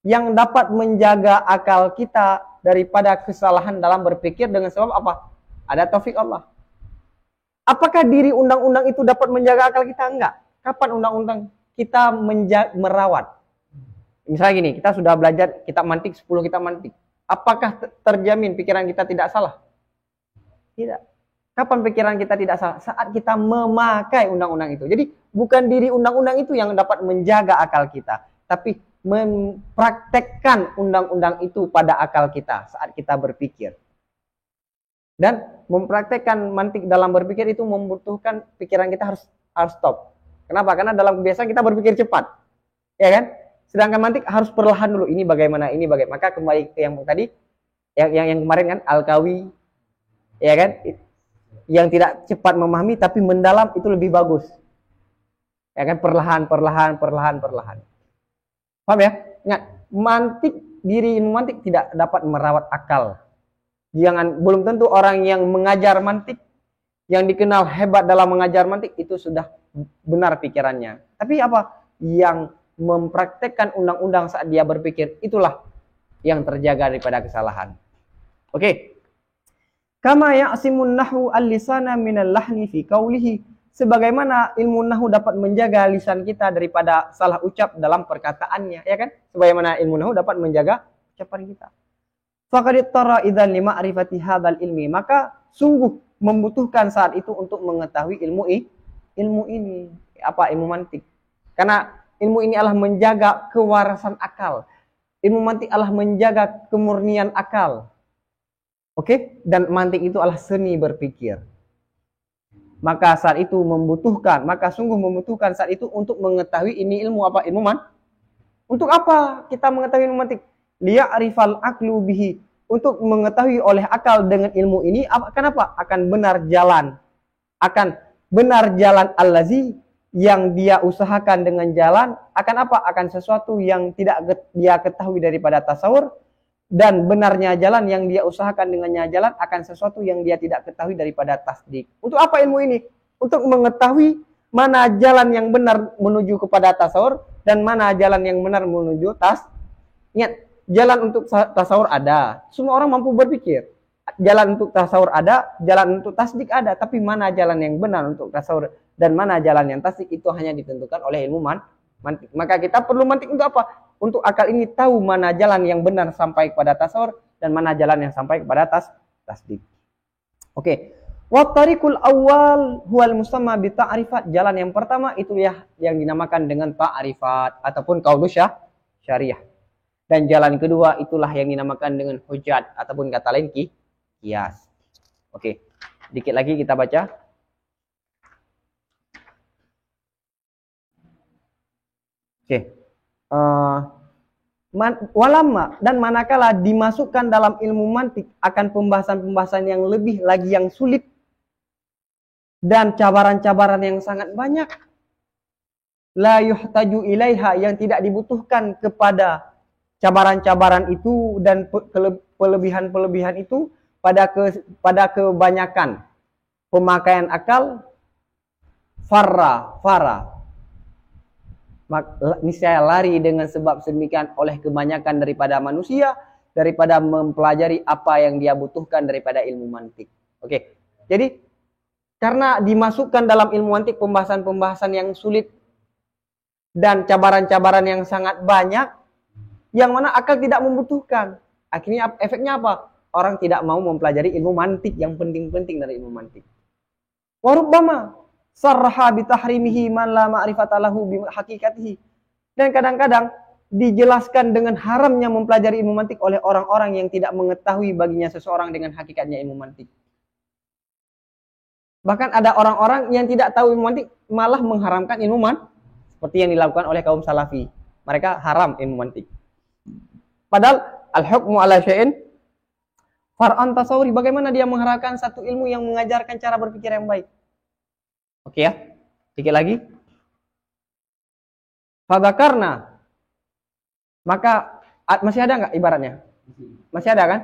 A: yang dapat menjaga akal kita daripada kesalahan dalam berpikir dengan sebab apa? Ada taufik Allah. Apakah diri undang-undang itu dapat menjaga akal kita? Enggak. Kapan undang-undang kita merawat? Misalnya gini, kita sudah belajar kitab mantik 10 kitab mantik. Apakah terjamin pikiran kita tidak salah? Tidak. Kapan pikiran kita tidak salah? Saat kita memakai undang-undang itu. Jadi bukan diri undang-undang itu yang dapat menjaga akal kita, tapi mempraktekkan undang-undang itu pada akal kita saat kita berpikir. Dan mempraktekkan mantik dalam berpikir itu membutuhkan pikiran kita harus stop. Kenapa? Karena dalam kebiasaan kita berpikir cepat. Ya kan? Sedangkan mantik harus perlahan dulu. Ini bagaimana? Maka kembali ke yang tadi, yang kemarin kan, Al-Kawi, ya kan? Yang tidak cepat memahami tapi mendalam itu lebih bagus. Ya kan? Perlahan. Paham ya? Ingat, diri mantik tidak dapat merawat akal. Belum tentu orang yang mengajar mantik, yang dikenal hebat dalam mengajar mantik, itu sudah benar pikirannya. Tapi apa? Yang mempraktekkan undang-undang saat dia berpikir, itulah yang terjaga daripada kesalahan. Oke. Kama ya'simun nahwu al-lisana minal lahni fi qawlihi. Sebagaimana ilmu nahwu dapat menjaga lisan kita daripada salah ucap dalam perkataannya, ya kan? Sebagaimana ilmu nahwu dapat menjaga ucapan kita. Faqad ittara idzan li ma'rifati hadzal ilmi. Maka sungguh membutuhkan saat itu untuk mengetahui ilmu ini. Apa? Ilmu mantik. Karena ilmu ini adalah menjaga kewarasan akal. Ilmu mantik adalah menjaga kemurnian akal. Oke? Dan mantik itu adalah seni berpikir. Maka saat itu sungguh membutuhkan saat itu untuk mengetahui ini ilmu apa? Ilmu Untuk apa kita mengetahui ilmu mantik? Liya'rifal aqlu bihi. Untuk mengetahui oleh akal dengan ilmu ini, kenapa? Akan benar jalan allazi yang dia usahakan dengan jalan, akan apa? Akan sesuatu yang tidak dia ketahui daripada tasawur, dan benarnya jalan yang dia usahakan dengannya jalan akan sesuatu yang dia tidak ketahui daripada tasdik. Untuk apa ilmu ini? Untuk mengetahui mana jalan yang benar menuju kepada tasawur dan mana jalan yang benar menuju Ingat, jalan untuk tasawur ada. Semua orang mampu berpikir. Jalan untuk tasawur ada, jalan untuk tasdik ada. Tapi mana jalan yang benar untuk tasawur dan mana jalan yang tasdik itu hanya ditentukan oleh ilmu mantik. Maka kita perlu mantik untuk apa? Untuk akal ini tahu mana jalan yang benar sampai kepada tasawur dan mana jalan yang sampai kepada tasdik. Oke. Wa tariqul awal huwal musamma bi ta'rifat. Jalan yang pertama itu ya yang dinamakan dengan ta'rifat ataupun qaulu syariah. Dan jalan kedua itulah yang dinamakan dengan hujjat ataupun kata lain qiyas. Oke. Dikit lagi kita baca. Oke. Walamma dan manakala dimasukkan dalam ilmu mantik akan pembahasan-pembahasan yang lebih lagi yang sulit dan cabaran-cabaran yang sangat banyak, la yuhtaju ilaiha yang tidak dibutuhkan kepada cabaran-cabaran itu dan kelebihan-kelebihan itu pada kebanyakan pemakaian akal farra niscaya lari dengan sebab sedemikian oleh kebanyakan daripada manusia daripada mempelajari apa yang dia butuhkan daripada ilmu mantik. Oke. Jadi karena dimasukkan dalam ilmu mantik pembahasan-pembahasan yang sulit dan cabaran-cabaran yang sangat banyak yang mana akal tidak membutuhkan. Akhirnya efeknya apa? Orang tidak mau mempelajari ilmu mantik yang penting-penting dari ilmu mantik. Wa rubbama sarha bi tahrimihi man la ma'rifata lahu bi haqiqatihi. Dan kadang-kadang dijelaskan dengan haramnya mempelajari ilmu mantik oleh orang-orang yang tidak mengetahui baginya seseorang dengan hakikatnya ilmu mantik. Bahkan ada orang-orang yang tidak tahu ilmu mantik malah mengharamkan ilmu mantik seperti yang dilakukan oleh kaum salafi. Mereka haram ilmu mantik. Padahal al-hukmu ala syai'in far'an tasawuri. Bagaimana dia mengharamkan satu ilmu yang mengajarkan cara berpikir yang baik? Oke ya, sedikit lagi. Fadzakarna. Maka masih ada nggak ibaratnya? Masih ada kan?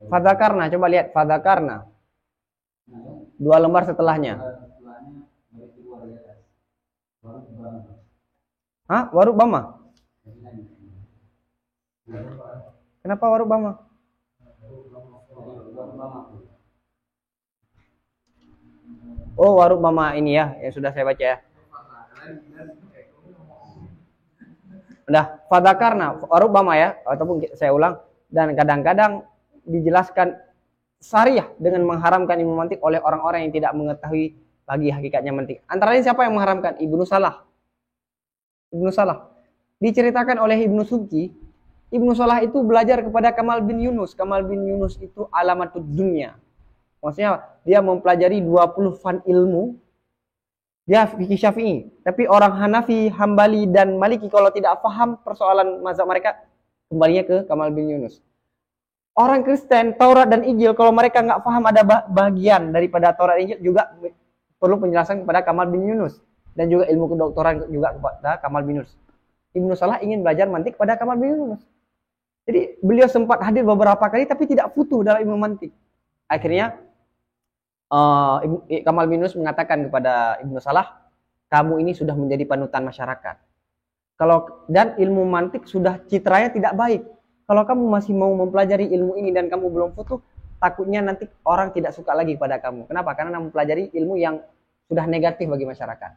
A: Fadzakarna, coba lihat fadzakarna. 2 lembar setelahnya. Hah? Warubama? Kenapa warubama? Oh, warubama ini ya, yang sudah saya baca ya. Udah, fadzakarna, warubama ya, ataupun saya ulang. Dan kadang-kadang dijelaskan syariah dengan mengharamkan ilmu mantik oleh orang-orang yang tidak mengetahui lagi hakikatnya mantik. Antara lain siapa yang mengharamkan? Ibnu Salah. Ibnu Salah. Diceritakan oleh Ibnu Subki, Ibnu Salah itu belajar kepada Kamal bin Yunus. Kamal bin Yunus itu alamatud dunia. Maksudnya dia mempelajari 20 fan ilmu. Dia fikih Syafi'i. Tapi orang Hanafi, Hambali dan Maliki kalau tidak paham persoalan mazhab mereka, kembalinya ke Kamal bin Yunus. Orang Kristen, Taurat dan Injil, kalau mereka nggak paham ada bagian daripada Taurat dan Injil, juga perlu penjelasan kepada Kamal bin Yunus. Dan juga ilmu kedokteran juga kepada Kamal bin Yunus. Ibnu Salah ingin belajar mantik kepada Kamal bin Yunus. Jadi beliau sempat hadir beberapa kali, tapi tidak futuh dalam ilmu mantik. Akhirnya, Kamal bin Yunus mengatakan kepada Ibnu Salah, kamu ini sudah menjadi panutan masyarakat. Dan ilmu mantik sudah citranya tidak baik. Kalau kamu masih mau mempelajari ilmu ini dan kamu belum futuh, takutnya nanti orang tidak suka lagi kepada kamu. Kenapa? Karena mempelajari ilmu yang sudah negatif bagi masyarakat.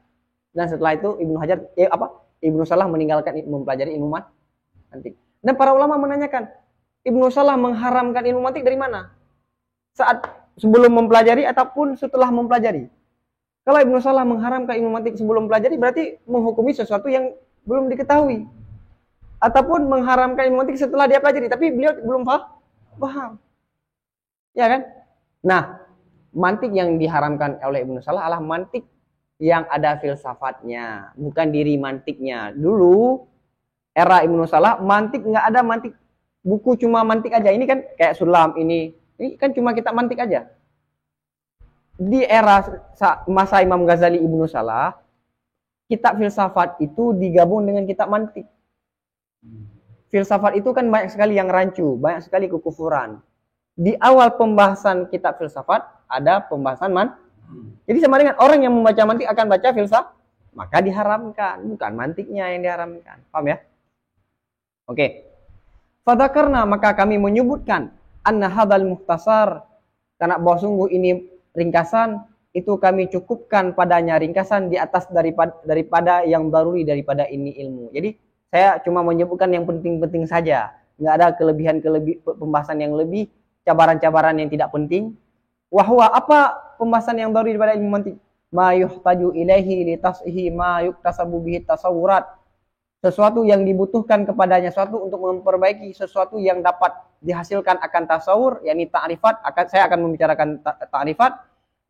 A: Dan setelah itu Ibnu Salah meninggalkan mempelajari ilmu mantik. Dan para ulama menanyakan, Ibnu Salah mengharamkan ilmu mantik dari mana? saat sebelum mempelajari ataupun setelah mempelajari. Kalau Ibnu Salah mengharamkan ilmu mantik sebelum mempelajari, berarti menghukumi sesuatu yang belum diketahui. Ataupun mengharamkan ilmu mantik setelah dia pelajari, tapi beliau belum paham. Ya kan? Nah, mantik yang diharamkan oleh Ibnu Salah adalah mantik yang ada filsafatnya, bukan diri mantiknya. Dulu era Ibnu Salah mantik nggak ada, mantik buku cuma mantik aja. Ini kan kayak Sulam ini kan cuma kita mantik aja. Di era masa Imam Ghazali Ibnu Salah, kitab filsafat itu digabung dengan kitab mantik. Filsafat itu kan banyak sekali yang rancu, banyak sekali kekufuran. Di awal pembahasan kitab filsafat ada pembahasan Jadi sama dengan orang yang membaca mantik akan baca filsafat, maka diharamkan, bukan mantiknya yang diharamkan. Paham ya? Oke. Fadzakarna, maka kami menyebutkan anna hadzal muhtasar, karena bahwa sungguh ini ringkasan, itu kami cukupkan padanya ringkasan di atas daripada yang daruri daripada ini ilmu. Jadi saya cuma menyebutkan yang penting-penting saja. Nggak ada pembahasan yang lebih, cabaran-cabaran yang tidak penting. Wahwa, apa pembahasan yang daruri daripada ilmu mantik? Ma yuhtaju ilaihi li tas'ihi ma yuktasabu bihi tasawurat. Sesuatu yang dibutuhkan kepadanya, sesuatu untuk memperbaiki sesuatu yang dapat dihasilkan akan tasawur, yakni ta'rifat, saya akan membicarakan ta'rifat,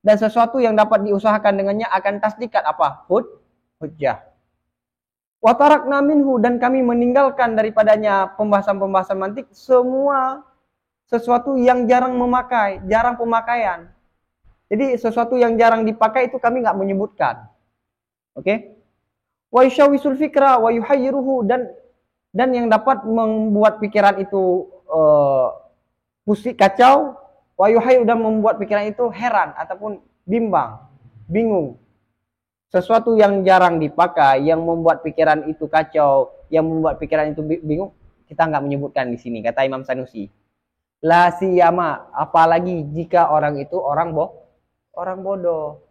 A: dan sesuatu yang dapat diusahakan dengannya akan tasdikat apa? Hujjah. Wa tarakna minhu, dan kami meninggalkan daripadanya pembahasan-pembahasan mantik semua sesuatu yang jarang pemakaian. Jadi sesuatu yang jarang dipakai itu kami nggak menyebutkan. Oke? Wa yushawisul fikra wa yuhayyiruhu, dan yang dapat membuat pikiran itu pusing, kacau, wa yuhayyiru, dan membuat pikiran itu heran ataupun bingung. Sesuatu yang jarang dipakai, yang membuat pikiran itu kacau, yang membuat pikiran itu bingung, kita nggak menyebutkan di sini, kata Imam Sanusi. La siyama, apalagi jika orang itu orang bodoh.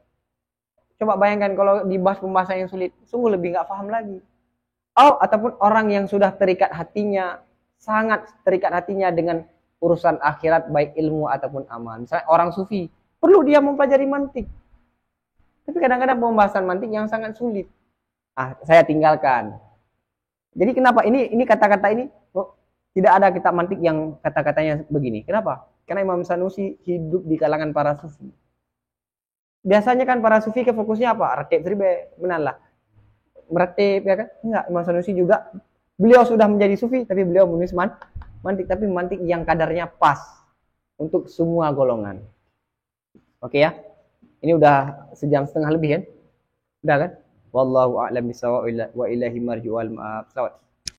A: Coba bayangkan kalau dibahas pembahasan yang sulit, sungguh lebih nggak paham lagi. Ataupun orang yang sudah terikat hatinya, sangat terikat hatinya dengan urusan akhirat, baik ilmu ataupun amal. Misalnya orang sufi, perlu dia mempelajari mantik. Tapi kadang-kadang pembahasan mantik yang sangat sulit. Saya tinggalkan. Jadi kenapa ini kata-kata ini tidak ada kitab mantik yang kata-katanya begini. Kenapa? Karena Imam Sanusi hidup di kalangan para sufi. Biasanya kan para sufi ke fokusnya apa? Ratib seribe, benarlah. Meratib, ya kan? Enggak, Imam Sanusi juga. Beliau sudah menjadi sufi, tapi beliau menulis mantik. Tapi mantik yang kadarnya pas untuk semua golongan. Oke ya? Ini udah 1,5 jam lebih kan? Udah kan? Wallahu a'lam bishawab wa ilahi marji'ul ma'ab.